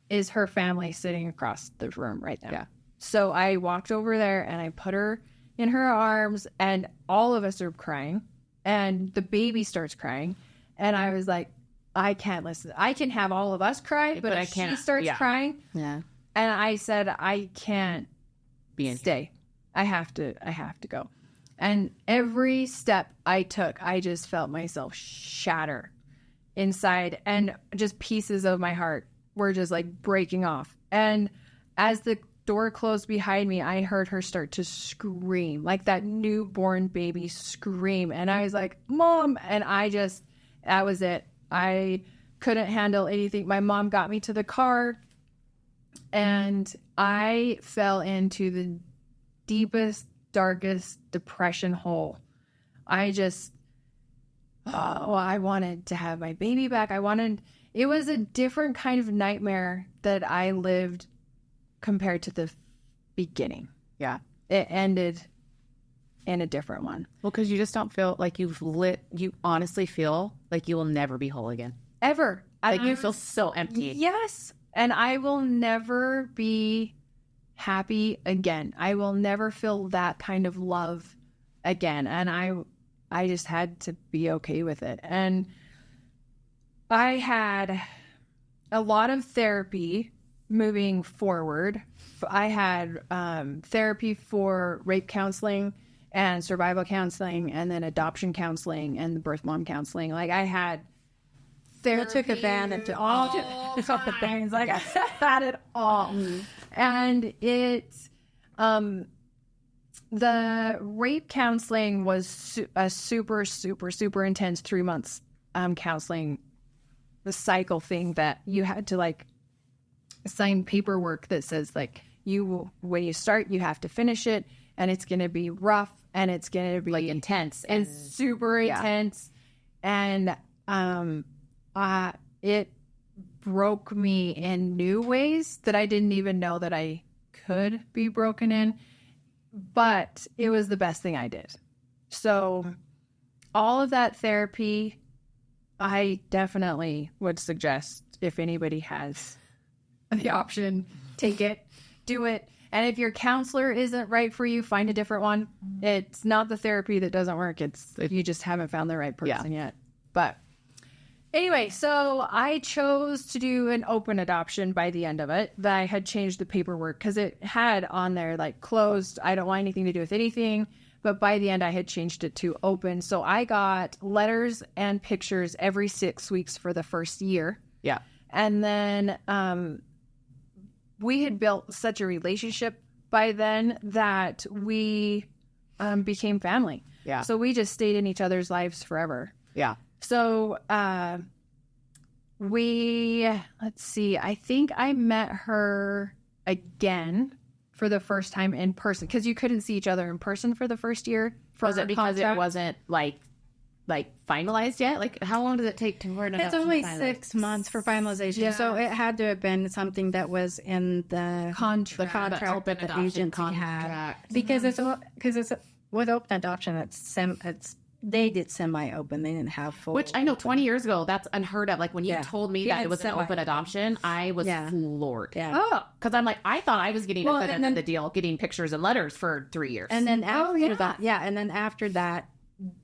B: is her family sitting across the room right now.
A: Yeah.
B: So I walked over there, and I put her in her arms, and all of us are crying, and the baby starts crying. And I was like, I can't listen. I can have all of us cry, but
A: I
B: if
A: can't.
B: she starts crying.
C: Yeah.
B: And I said, I can't stay. I have to go. And every step I took, I just felt myself shatter inside, and just pieces of my heart were just like breaking off. And as the door closed behind me, I heard her start to scream, like that newborn baby scream. And I was like, Mom. And that was it. I couldn't handle anything. My mom got me to the car, and I fell into the deepest, darkest depression hole. I wanted to have my baby back. It was a different kind of nightmare that I lived compared to the beginning.
A: Yeah.
B: It ended in a different one.
A: Well, because you just don't feel like you honestly feel like you will never be whole again.
B: Ever.
A: Like you feel so empty.
B: Yes. And I will never be happy again. I will never feel that kind of love again. And I just had to be okay with it. And I had a lot of therapy moving forward. I had therapy for rape counseling and survival counseling, and then adoption counseling and the birth mom counseling. Like, I had therapy.
C: I took advantage of all
B: the things. Like, I had it all. And the rape counseling was a super, super, super intense 3 months counseling, the cycle thing that you had to like sign paperwork that says like when you start, you have to finish it, and it's going to be rough, and it's going to be
A: like intense
B: and super intense. And it broke me in new ways that I didn't even know that I could be broken in, but it was the best thing I did. So all of that therapy, I definitely would suggest, if anybody has the option, take it, do it. And if your counselor isn't right for you, find a different one. It's not the therapy that doesn't work. It's you just haven't found the right person yet. But anyway, so I chose to do an open adoption by the end of it. I had changed the paperwork because it had on there like closed. I don't want anything to do with anything. But by the end, I had changed it to open. So I got letters and pictures every 6 weeks for the first year.
A: Yeah.
B: And then we had built such a relationship by then that we became family.
A: Yeah.
B: So we just stayed in each other's lives forever.
A: Yeah.
B: So let's see, I think I met her again for the first time in person, because you couldn't see each other in person for the first year.
A: Was it because it wasn't like finalized yet? Like, how long does it take to word it?
C: It's only 6 months for finalization.
B: Yes.
C: So it had to have been something that was in the
B: contract.
C: that the agency had. Because it's with open adoption, they did semi-open. They didn't have full.
A: Which I know 20 years ago, that's unheard of. Like, when you told me that it was an open adoption, I was floored.
C: Yeah.
B: Oh,
A: Because I'm like, I thought I was getting a good end of the deal, getting pictures and letters for 3 years.
C: And then after that,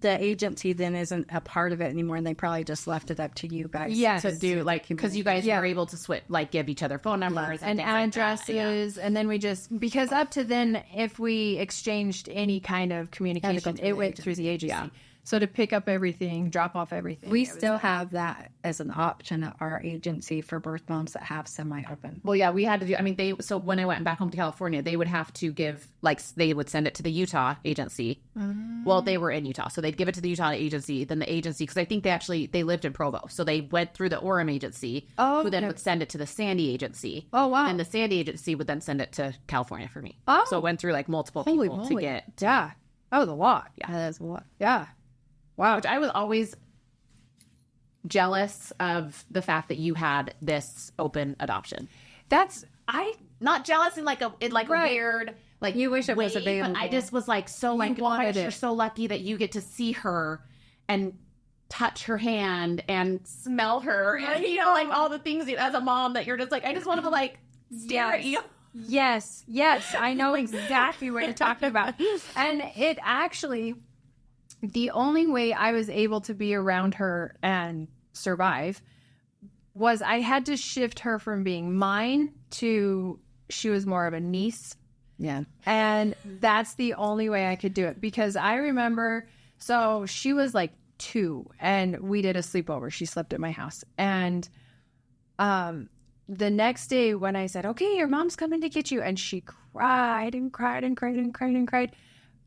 C: the agency then isn't a part of it anymore, and they probably just left it up to you guys.
A: to do, like, because you guys were able to switch, like, give each other phone numbers
B: and addresses. And then we just, because up to then, if we exchanged any kind of communication, it went through the agency. Yeah. So to pick up everything, drop off everything.
C: We still have that as an option at our agency for birth moms that have semi-open.
A: Well, yeah, we had to do, I mean, so when I went back home to California, they would have to give, like, they would send it to the Utah agency. Well, they were in Utah, so they'd give it to the Utah agency, then the agency, because I think they lived in Provo. So they went through the Orem agency, who then would send it to the Sandy agency.
B: Oh, wow.
A: And the Sandy agency would then send it to California for me.
B: Oh.
A: So it went through, like, multiple people to get.
B: Yeah. That was a lot.
C: Yeah, that's a lot.
B: Yeah.
A: Wow. Which I was always jealous of the fact that you had this open adoption. Not jealous in like a weird, like,
C: you wish it was available.
A: But I just was like, so like, you're so lucky that you get to see her and touch her hand and smell her, and like all the things as a mom that you're just like, I just want to like stare at you.
B: Yes, I know exactly what you're talking about. And it actually, the only way I was able to be around her and survive was I had to shift her from being mine to she was more of a niece.
C: Yeah.
B: And that's the only way I could do it, because I remember, so she was like 2 and we did a sleepover. She slept at my house. And the next day when I said, okay, your mom's coming to get you, and she cried and cried and cried and cried and cried.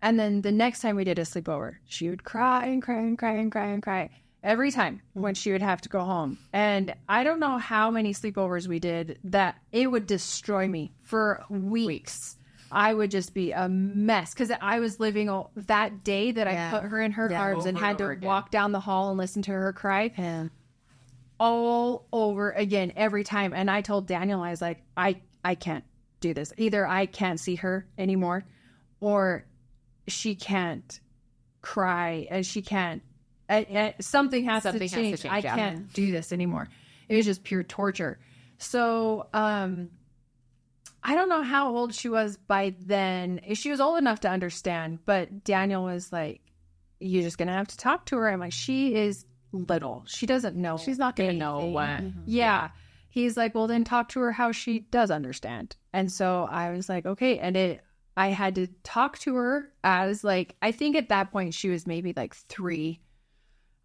B: And then the next time we did a sleepover, she would cry and cry and cry and cry and cry every time when she would have to go home. And I don't know how many sleepovers we did that it would destroy me for weeks. I would just be a mess because I was living that day that I put her in her arms and had to walk down the hall and listen to her cry all over again every time. And I told Daniel, I was like, I can't do this. Either I can't see her anymore, or she can't cry and she can't. Something has to change. I can't do this anymore. It was just pure torture. So, I don't know how old she was by then. She was old enough to understand, but Daniel was like, you're just going to have to talk to her. I'm like, she is little. She doesn't know.
A: She's not going to know what.
B: Yeah. He's like, well, then talk to her how she does understand. And so I was like, okay. And I had to talk to her as like, I think at that point she was maybe like 3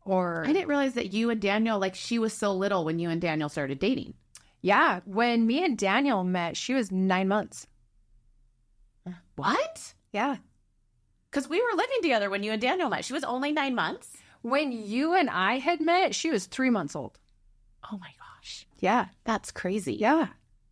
B: or.
A: I didn't realize that you and Daniel, like she was so little when you and Daniel started dating.
B: Yeah. When me and Daniel met, she was 9 months.
A: What?
B: Yeah.
A: Because we were living together when you and Daniel met. She was only 9 months.
B: When you and I had met, she was 3 months old.
A: Oh my gosh.
B: Yeah.
A: That's crazy.
B: Yeah.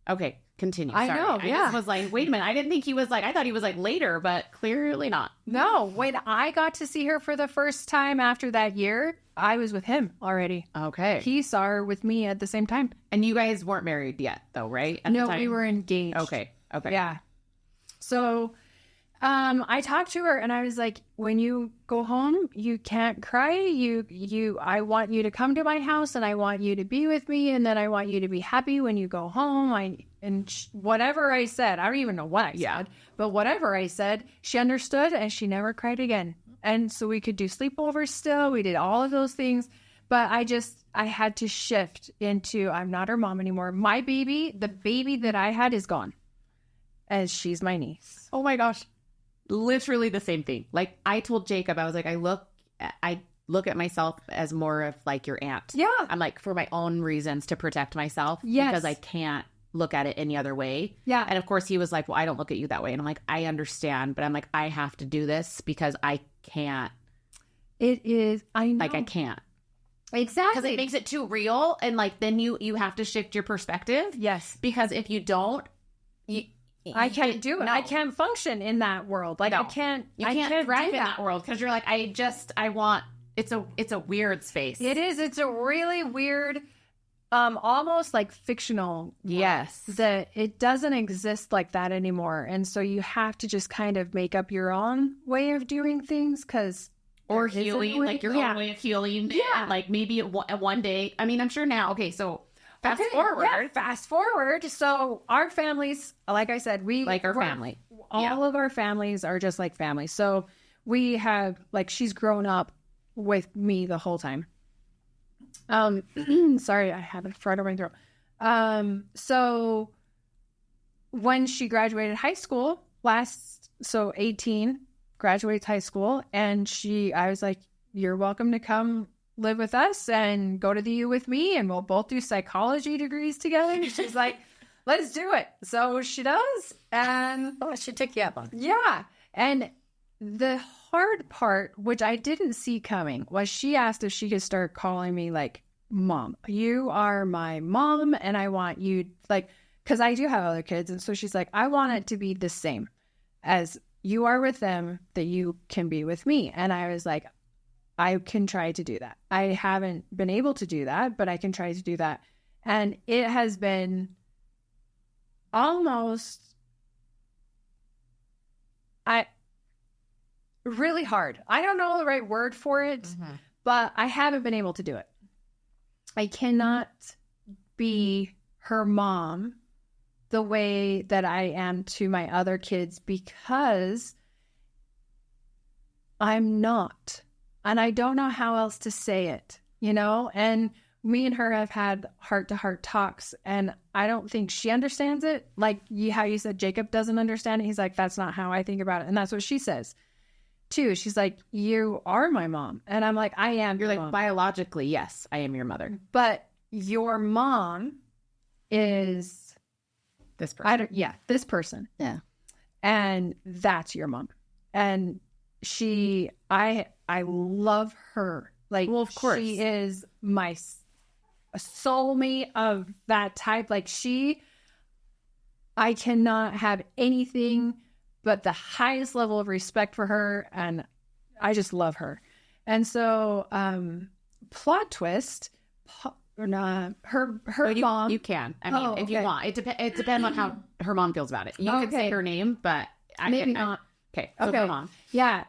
A: Okay. Continue.
B: I
A: Sorry.
B: know,
A: I
B: yeah.
A: just was like, wait a minute. I didn't think he was like, I thought he was like later, but clearly not.
B: No, when I got to see her for the first time after that year, I was with him already.
A: Okay.
B: He saw her with me at the same time.
A: And you guys weren't married yet though, right? At the
B: No,
A: time?
B: we were engaged.
A: Okay. Okay.
B: Yeah. So I talked to her and I was like, when you go home, you can't cry. I want you to come to my house and I want you to be with me. And then I want you to be happy when you go home. Whatever I said, I don't even know what I said, but whatever I said, she understood and she never cried again. And so we could do sleepovers still. We did all of those things, but I had to shift into, I'm not her mom anymore. My baby, the baby that I had is gone as she's my niece.
A: Oh my gosh. Literally the same thing. Like I told Jacob, I was like, I look at myself as more of like your aunt.
B: Yeah.
A: I'm like for my own reasons to protect myself.
B: Yes.
A: Because I can't look at it any other way.
B: Yeah.
A: And of course he was like, well, I don't look at you that way. And I'm like, I understand, but I'm like, I have to do this because I can't.
B: It is. I know.
A: Like I can't.
B: Exactly.
A: Because it makes it too real. And like, then you have to shift your perspective.
B: Yes.
A: Because if you don't,
B: I can't do it.
A: No.
B: I can't function in that world. Like
A: No.
B: I can't.
A: You
B: I
A: can't
B: can't
A: thrive
B: do
A: in that world because you're like, I want. It's a weird space.
B: It is. It's a really weird, almost like fictional.
A: Yes.
B: That it doesn't exist like that anymore, and so you have to just kind of make up your own way of doing things,
A: or healing, like your own way of healing.
B: Yeah.
A: Like maybe one day. I mean, I'm sure now. Okay, so. Fast forward.
B: Yeah, fast forward. So our families, like I said, we
A: like our family.
B: All of our families are just like family. So we have like she's grown up with me the whole time. Sorry, I have a front of my throat. So when she graduated high school 18, graduates high school, and I was like, you're welcome to come live with us and go to the U with me and we'll both do psychology degrees together. And she's like, let's do it. So she does. And
C: she took you up on it.
B: Yeah. And the hard part, which I didn't see coming, was she asked if she could start calling me like, Mom, you are my mom. And I want you like, because I do have other kids. And so she's like, I want it to be the same as you are with them, that you can be with me. And I was like, I can try to do that. I haven't been able to do that, but I can try to do that. And it has been almost really hard. I don't know the right word for it, but I haven't been able to do it. I cannot be her mom the way that I am to my other kids because I'm not. And I don't know how else to say it, and me and her have had heart-to-heart talks, and I don't think she understands it. Like how you said Jacob doesn't understand it. He's like, that's not how I think about it. And that's what she says, too. She's like, you are my mom. And I'm like, I am.
A: You're like,
B: mom.
A: biologically, yes, I am your mother.
B: But your mom is
A: this person.
B: This person.
C: Yeah.
B: And that's your mom. And I love her. Like,
A: well, of course,
B: she is my soulmate of that type. Like I cannot have anything but the highest level of respect for her. And I just love her. And so, plot twist, her mom.
A: You can. I mean, if you want. It depends on how her mom feels about it. You can say her name, but
B: maybe not.
A: Okay. So her mom.
B: Yeah.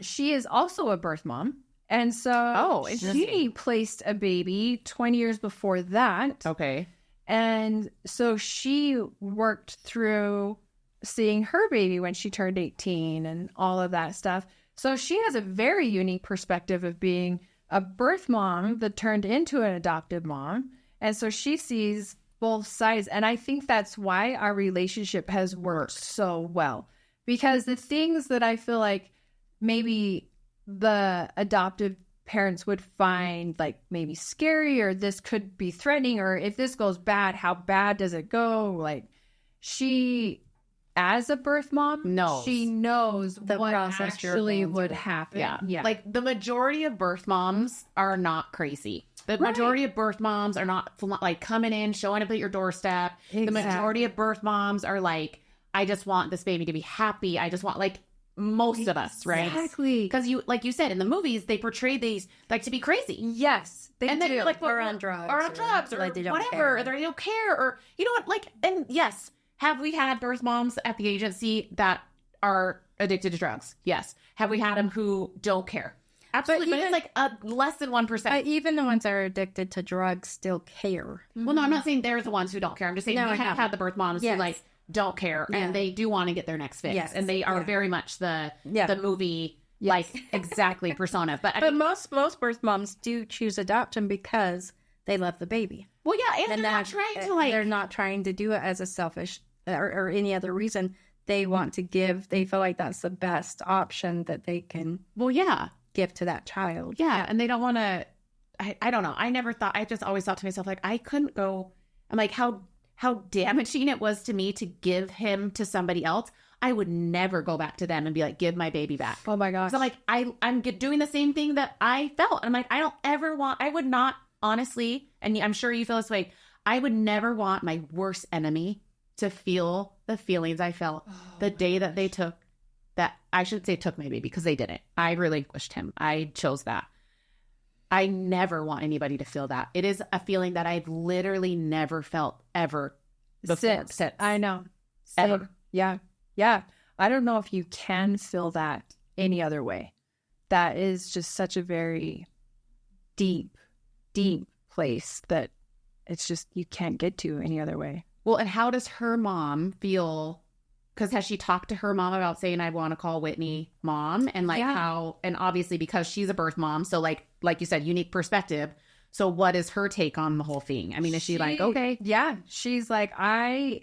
B: She is also a birth mom. And so she
A: interesting.
B: placed a baby 20 years before that.
A: Okay.
B: And so she worked through seeing her baby when she turned 18 and all of that stuff. So she has a very unique perspective of being a birth mom that turned into an adoptive mom. And so she sees both sides. And I think that's why our relationship has worked so well. Because the things that I feel like maybe the adoptive parents would find like maybe scary, or this could be threatening, or if this goes bad, how bad does it go? Like, she, as a birth mom, she knows
C: the
B: what
C: process
B: actually would happen.
A: Yeah. Like, the majority of birth moms are not crazy. The majority of birth moms are not like coming in, showing up at your doorstep.
B: Exactly.
A: The majority of birth moms are like, I just want this baby to be happy. I just want, like, most of us, right?
B: Exactly.
A: Because you, like you said, in the movies, they portray these like to be crazy.
B: Yes. They
A: And then
B: do.
A: you're like,
C: Or on drugs.
A: Or on drugs, or
C: like they don't
A: whatever.
C: care.
A: Or they don't care. Or, you know what? Like, and yes, have we had birth moms at the agency that are addicted to drugs? Yes. Have we had them who don't care? Absolutely. But,
C: even-
A: it's like less than 1%.
C: Even the ones that are addicted to drugs still care.
A: Well, no, I'm not saying they're the ones who don't care. I'm just saying
C: No,
A: we
C: I
A: have
C: haven't.
A: had the birth moms who
C: Yes.
A: like don't care,
C: Yeah.
A: and they do want to get their next fix.
C: Yes.
A: And they are
C: Yeah.
A: very much the
C: Yeah.
A: movie
B: Yes.
A: like exactly persona. But I
C: But
A: mean,
C: most birth moms do choose adoption because they love the baby.
A: well, yeah, and they're not
C: that-
A: trying to like
C: they're not trying to do it as a selfish or any other reason. They want to give. They feel like that's the best option that they can
A: well, yeah.
C: give to that child.
A: Yeah, and they don't want to. I don't know. I never thought. I just always thought to myself, like, I couldn't go. I'm like, how damaging it was to me to give him to somebody else. I would never go back to them and be like, give my baby back.
B: Oh my gosh.
A: So like, I'm doing the same thing that I felt. I'm like, I don't ever want. I would not, honestly, and I'm sure you feel this way. I would never want my worst enemy to feel the feelings I felt the day that they took. That I shouldn't say took my baby, because they didn't. I relinquished him. I chose that. I never want anybody to feel that. It is a feeling that I've literally never felt ever before.
B: Since. I know.
A: Ever.
B: Same. Yeah. Yeah. I don't know if you can feel that any other way. That is just such a very deep, deep place that it's just, you can't get to any other way.
A: Well, and how does her mom feel? Because has she talked to her mom about saying, I want to call Whitney mom? And like how, and obviously because she's a birth mom, so like you said, unique perspective. So what is her take on the whole thing? I mean, is she like, okay.
B: Yeah. She's like, I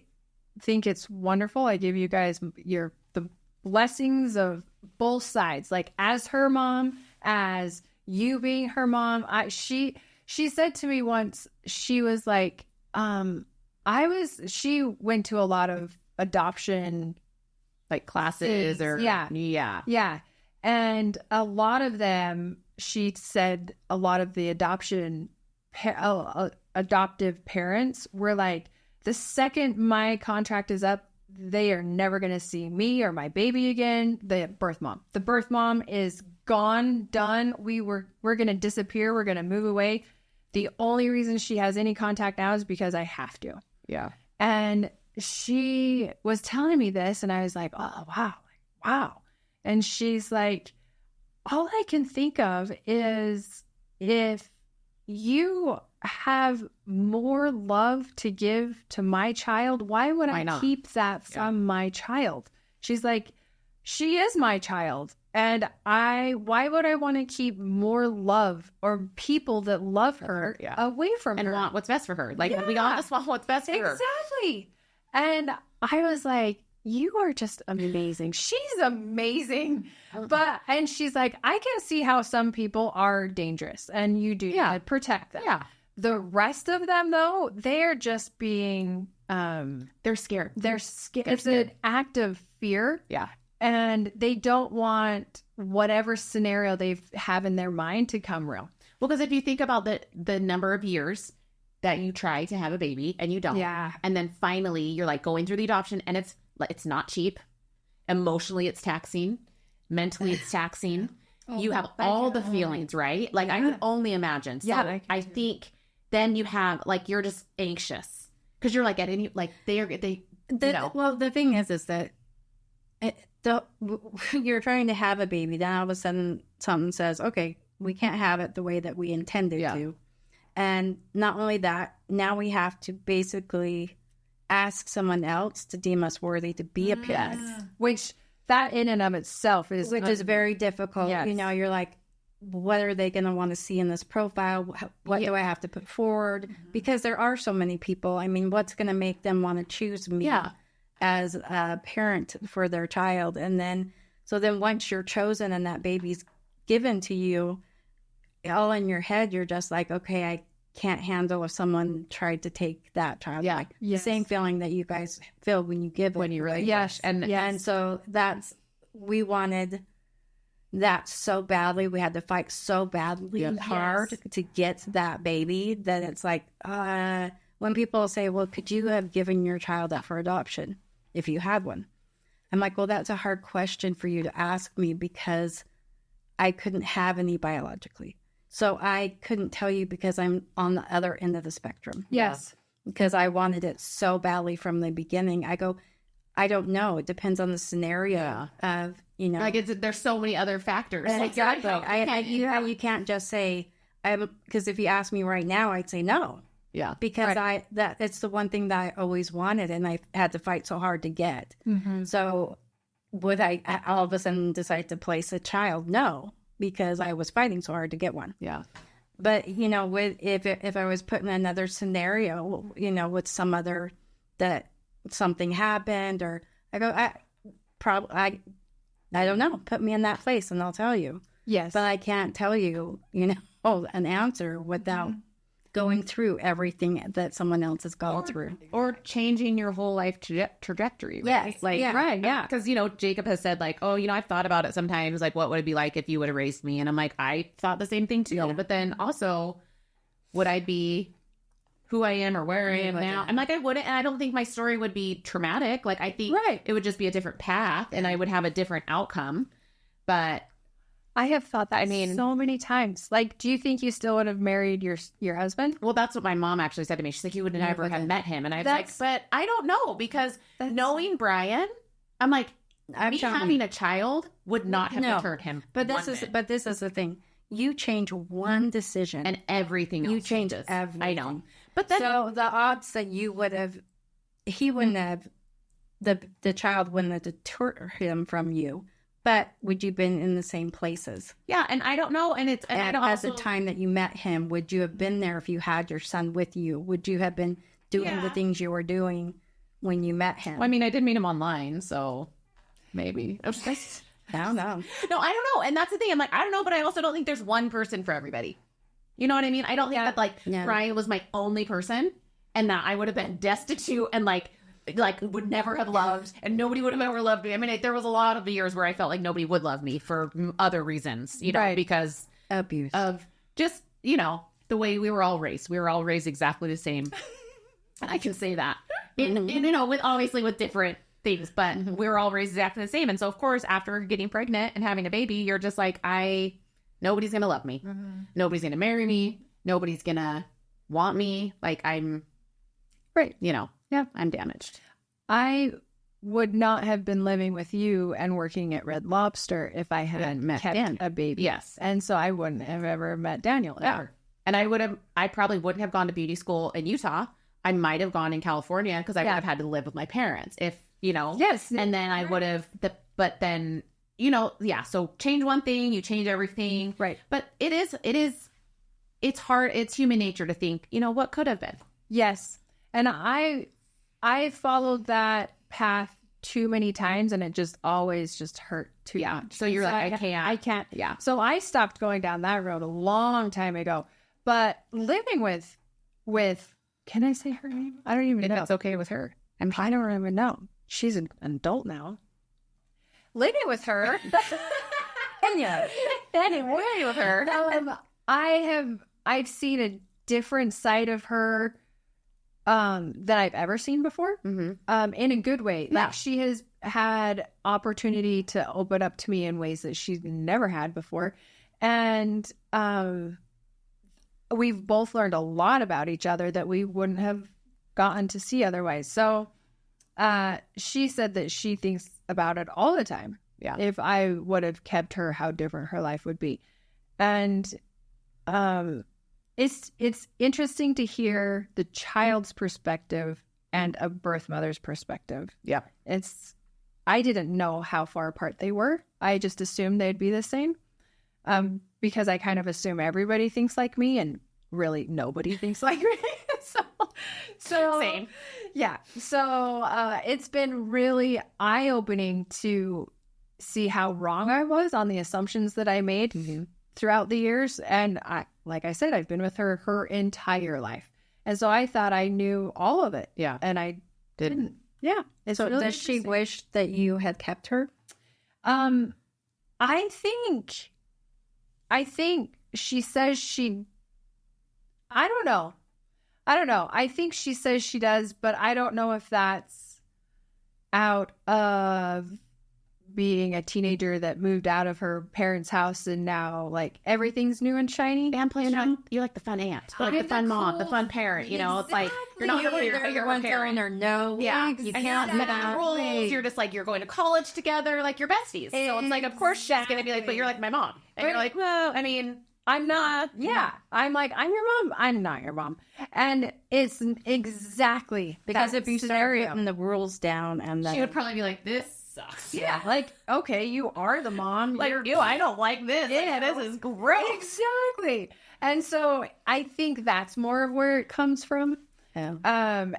B: think it's wonderful. I give you guys the blessings of both sides. Like, as her mom, as you being her mom. She said to me once, she was like, she went to a lot of adoption
A: Like classes or.
B: Yeah.
A: Yeah.
B: And a lot of them, she said, a lot of the adoptive parents were like, the second my contract is up, they are never going to see me or my baby again. The birth mom is gone, done. We're going to disappear. We're going to move away. The only reason she has any contact now is because I have to.
A: Yeah.
B: And she was telling me this, and I was like, oh, wow. And she's like, all I can think of is, if you have more love to give to my child, why would I
A: not?
B: keep that from my child? She's like, she is my child. And why would I want to keep more love or people that love her away from
A: And
B: her?
A: want what's best for her. Like, we all just want what's best for her.
B: Exactly. And I was like, you are just amazing. She's amazing. And she's like, I can see how some people are dangerous, and you do protect them.
A: Yeah.
B: The rest of them, though, they're just being,
A: They're scared.
B: they're scared. It's an act of fear.
A: Yeah.
B: And they don't want whatever scenario they have in their mind to come real.
A: Well, because if you think about the number of years that you try to have a baby and you don't.
B: Yeah.
A: And then finally you're like going through the adoption, and it's not cheap. Emotionally, it's taxing. Mentally, it's taxing. You have all the feelings, right? Like, I can only imagine. So I think then you have, like, you're just anxious because you're like at any, like,
C: Well, the thing is that you're trying to have a baby, then all of a sudden something says, okay, we can't have it the way that we intended to. And not only that, now we have to basically ask someone else to deem us worthy to be a parent.
B: Which that in and of itself is...
C: Which is very difficult.
B: Yes.
C: You know, you're like, what are they going to want to see in this profile? What do I have to put forward? Because there are so many people. I mean, what's going to make them want to choose me as a parent for their child? And then, so then once you're chosen and that baby's given to you, all in your head, you're just like, okay, I can't handle if someone tried to take that child.
A: Yeah.
C: Like, the same feeling that you guys feel when you give
A: When
C: it.
A: you really
B: Yes.
C: And so we wanted that so badly. We had to fight so badly hard to get that baby that it's like, when people say, well, could you have given your child up for adoption if you had one? I'm like, well, that's a hard question for you to ask me because I couldn't have any biologically. So I couldn't tell you because I'm on the other end of the spectrum.
B: Yes.
C: Because I wanted it so badly from the beginning. I go, I don't know. It depends on the scenario of, you know.
A: Like there's so many other factors.
C: Exactly. You can't just say, because if you ask me right now, I'd say no.
A: Yeah.
C: Because it's the one thing that I always wanted and I had to fight so hard to get. So would I all of a sudden decide to place a child? No, because I was fighting so hard to get one.
A: Yeah.
C: But, you know, if I was put in another scenario, you know, with some other, that something happened or I go, I don't know, put me in that place and I'll tell you.
B: Yes.
C: But I can't tell you, you know, an answer without going through everything that someone else has gone through.
A: Or changing your whole life trajectory. Right?
C: Yes.
A: Like,
B: Right. Yeah.
A: Because, you know, Jacob has said like, oh, you know, I've thought about it sometimes. Like, what would it be like if you would have raised me? And I'm like, I thought the same thing too.
C: Yeah.
A: But then also, would I be who I am or where I am now? I'm like, I wouldn't. And I don't think my story would be traumatic. Like, I think it would just be a different path and I would have a different outcome. But
B: I have thought that so many times. Like, do you think you still would have married your husband?
A: well, that's what my mom actually said to me. She's like, you would never have met him. And I was like,
B: That's-
A: but I don't know because knowing Brian, I'm like, me having a child would not have deterred him.
C: But this is the thing. You change one decision
A: And everything else
C: you change
A: changes.
C: everything.
A: I know. But then
C: So the odds that he wouldn't have, the child wouldn't have deterred him from you, but would you been in the same places?
A: yeah, and I don't know. And it's, and I
C: At
A: don't
C: the time that you met him, would you have been there if you had your son with you? Would you have been doing the things you were doing when you met him?
A: Well, I mean, I did meet him online, so maybe.
C: I don't know.
A: No, I don't know. And that's the thing. I'm like, I don't know, but I also don't think there's one person for everybody. You know what I mean? I don't think that like Brian was my only person and that I would have been destitute and like would never have loved and nobody would have ever loved me. I mean, there was a lot of years where I felt like nobody would love me for other reasons, you know, because
C: Abuse
A: of just, you know, the way we were all raised. We were all raised exactly the same. I can say that. And, you know, obviously with different things, but we were all raised exactly the same. And so, of course, after getting pregnant and having a baby, you're just like, nobody's going to love me. Nobody's going to marry me. Nobody's going to want me. Like, I'm, you know, I'm damaged.
B: I would not have been living with you and working at Red Lobster if I hadn't kept a baby.
A: Yes.
B: And so I wouldn't have ever met Daniel ever.
A: And I probably wouldn't have gone to beauty school in Utah. I might have gone in California because I would have had to live with my parents if, you know.
B: Yes.
A: And then I would have, but then, you know, so change one thing, you change everything.
B: Right.
A: But it's hard. It's human nature to think, you know, what could have been.
B: Yes. And I followed that path too many times and it just always just hurt too much.
A: So you're like, I can't. Yeah.
B: So I stopped going down that road a long time ago. But living with can I say her name? I don't even know.
A: It's okay with her.
B: I don't even know. She's an adult now. Living with her.
A: Anyway, with her.
B: I've seen a different side of her than I've ever seen before. In a good way.
A: Yeah.
B: Like she has had opportunity to open up to me in ways that she's never had before. And we've both learned a lot about each other that we wouldn't have gotten to see otherwise. So she said that she thinks about it all the time.
A: Yeah.
B: If I would have kept her, how different her life would be. And it's interesting to hear the child's perspective and a birth mother's perspective.
A: Yeah.
B: I didn't know how far apart they were. I just assumed they'd be the same. Because I kind of assume everybody thinks like me, and really nobody thinks like me. so
A: Same.
B: Yeah. So it's been really eye-opening to see how wrong I was on the assumptions that I made throughout the years. And like I said, I've been with her entire life. And so I thought I knew all of it.
A: Yeah.
B: And I didn't. Yeah. It's
C: So
B: really
C: does she
B: interesting.
C: wish that you had kept her?
B: I think she says I don't know. I think she says she does, but I don't know if that's out of being a teenager that moved out of her parents' house and now like everything's new and shiny.
A: And playing you're like the fun aunt, like the fun mom, the fun parent. You know, it's like you're not really your
C: one
A: parent.
C: telling her no.
A: Yeah,
C: you
A: and
C: can't
A: you're not
C: that.
A: rules. You're just like you're going to college together, like you're besties. So it's like, of course she's gonna be like, but you're like my mom, and you're like, well, I mean,
B: I'm not. Yeah. I'm like, I'm your mom. I'm not your mom. And it's exactly
C: Because
B: that
C: if you start
B: scenario.
C: putting the rules down and
A: she would probably be like, this sucks.
B: Yeah. Like, okay, you are the mom.
A: Like,
B: You're
A: ew, I don't like this.
B: Yeah.
A: Like, this is gross.
B: Exactly. And so I think that's more of where it comes from.
C: Yeah.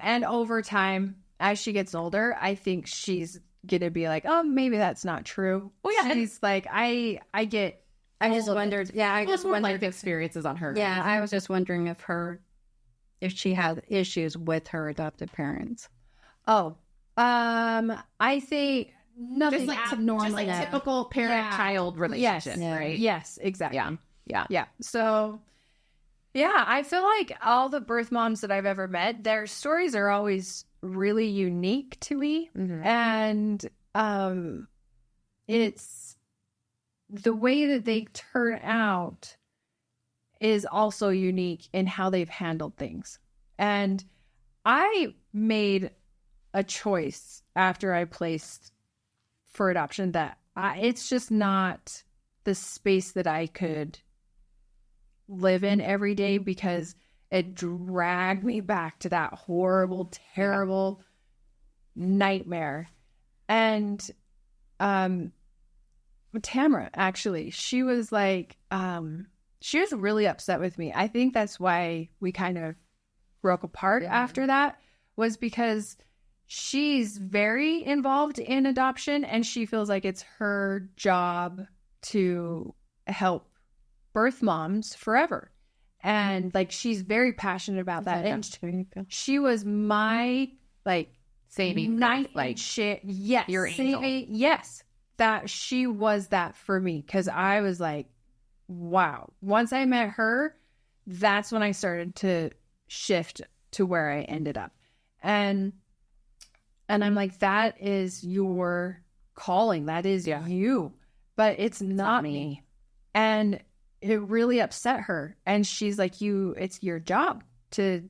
B: And over time, as she gets older, I think she's gonna be like, oh, maybe that's not true.
A: Well, yeah, and-
B: She's like, I get.
C: I just wondered. Yeah, I
A: Well, it's
C: just
A: more
C: wondered.
A: life experiences on her.
C: Yeah, I was just wondering if she had issues with her adopted parents.
B: Oh, I think nothing
A: just like
B: abnormal.
A: just like typical parent-child relationship,
B: Yes,
A: right?
B: Yes, exactly.
A: Yeah.
B: Yeah. So, yeah, I feel like all the birth moms that I've ever met, their stories are always really unique to me.
A: Mm-hmm.
B: And it's the way that they turn out is also unique in how they've handled things. And I made a choice after I placed for adoption that it's just not the space that I could live in every day, because it dragged me back to that horrible, terrible nightmare. And Tamara, actually, she was like, she was really upset with me. I think that's why we kind of broke apart after that, was because she's very involved in adoption and she feels like it's her job to help birth moms forever. And like, she's very passionate about that. And she was my like
A: Saving,
B: night
A: like
B: shit. Yes.
A: your angel.
B: Yes. That she was that for me. Cause I was like, wow. Once I met her, that's when I started to shift to where I ended up. And I'm like, that is your calling. That is you, but it's not me. And it really upset her. And she's like, it's your job to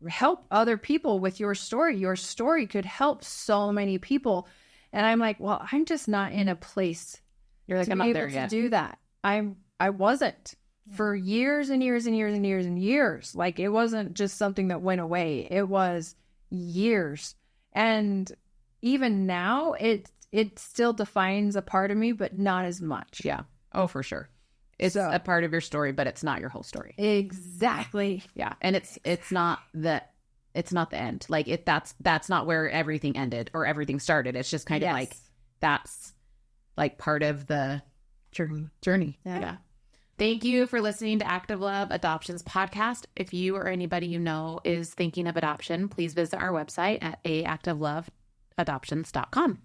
B: help other people with your story. Your story could help so many people. And I'm like, well, I'm just not in a place
A: you're like,
B: to
A: I'm
B: be
A: not
B: able
A: there
B: to
A: yet.
B: do that. I wasn't for years and years and years and years and years. Like, it wasn't just something that went away. It was years. And even now it still defines a part of me, but not as much.
A: Yeah. Oh, for sure. It's a part of your story, but it's not your whole story.
B: Exactly.
A: Yeah. And it's not the end. Like that's not where everything ended or everything started. It's just kind of like, that's like part of the journey. Yeah. Thank you for listening to Active Love Adoptions Podcast. If you or anybody you know is thinking of adoption, please visit our website at activeloveadoptions.com.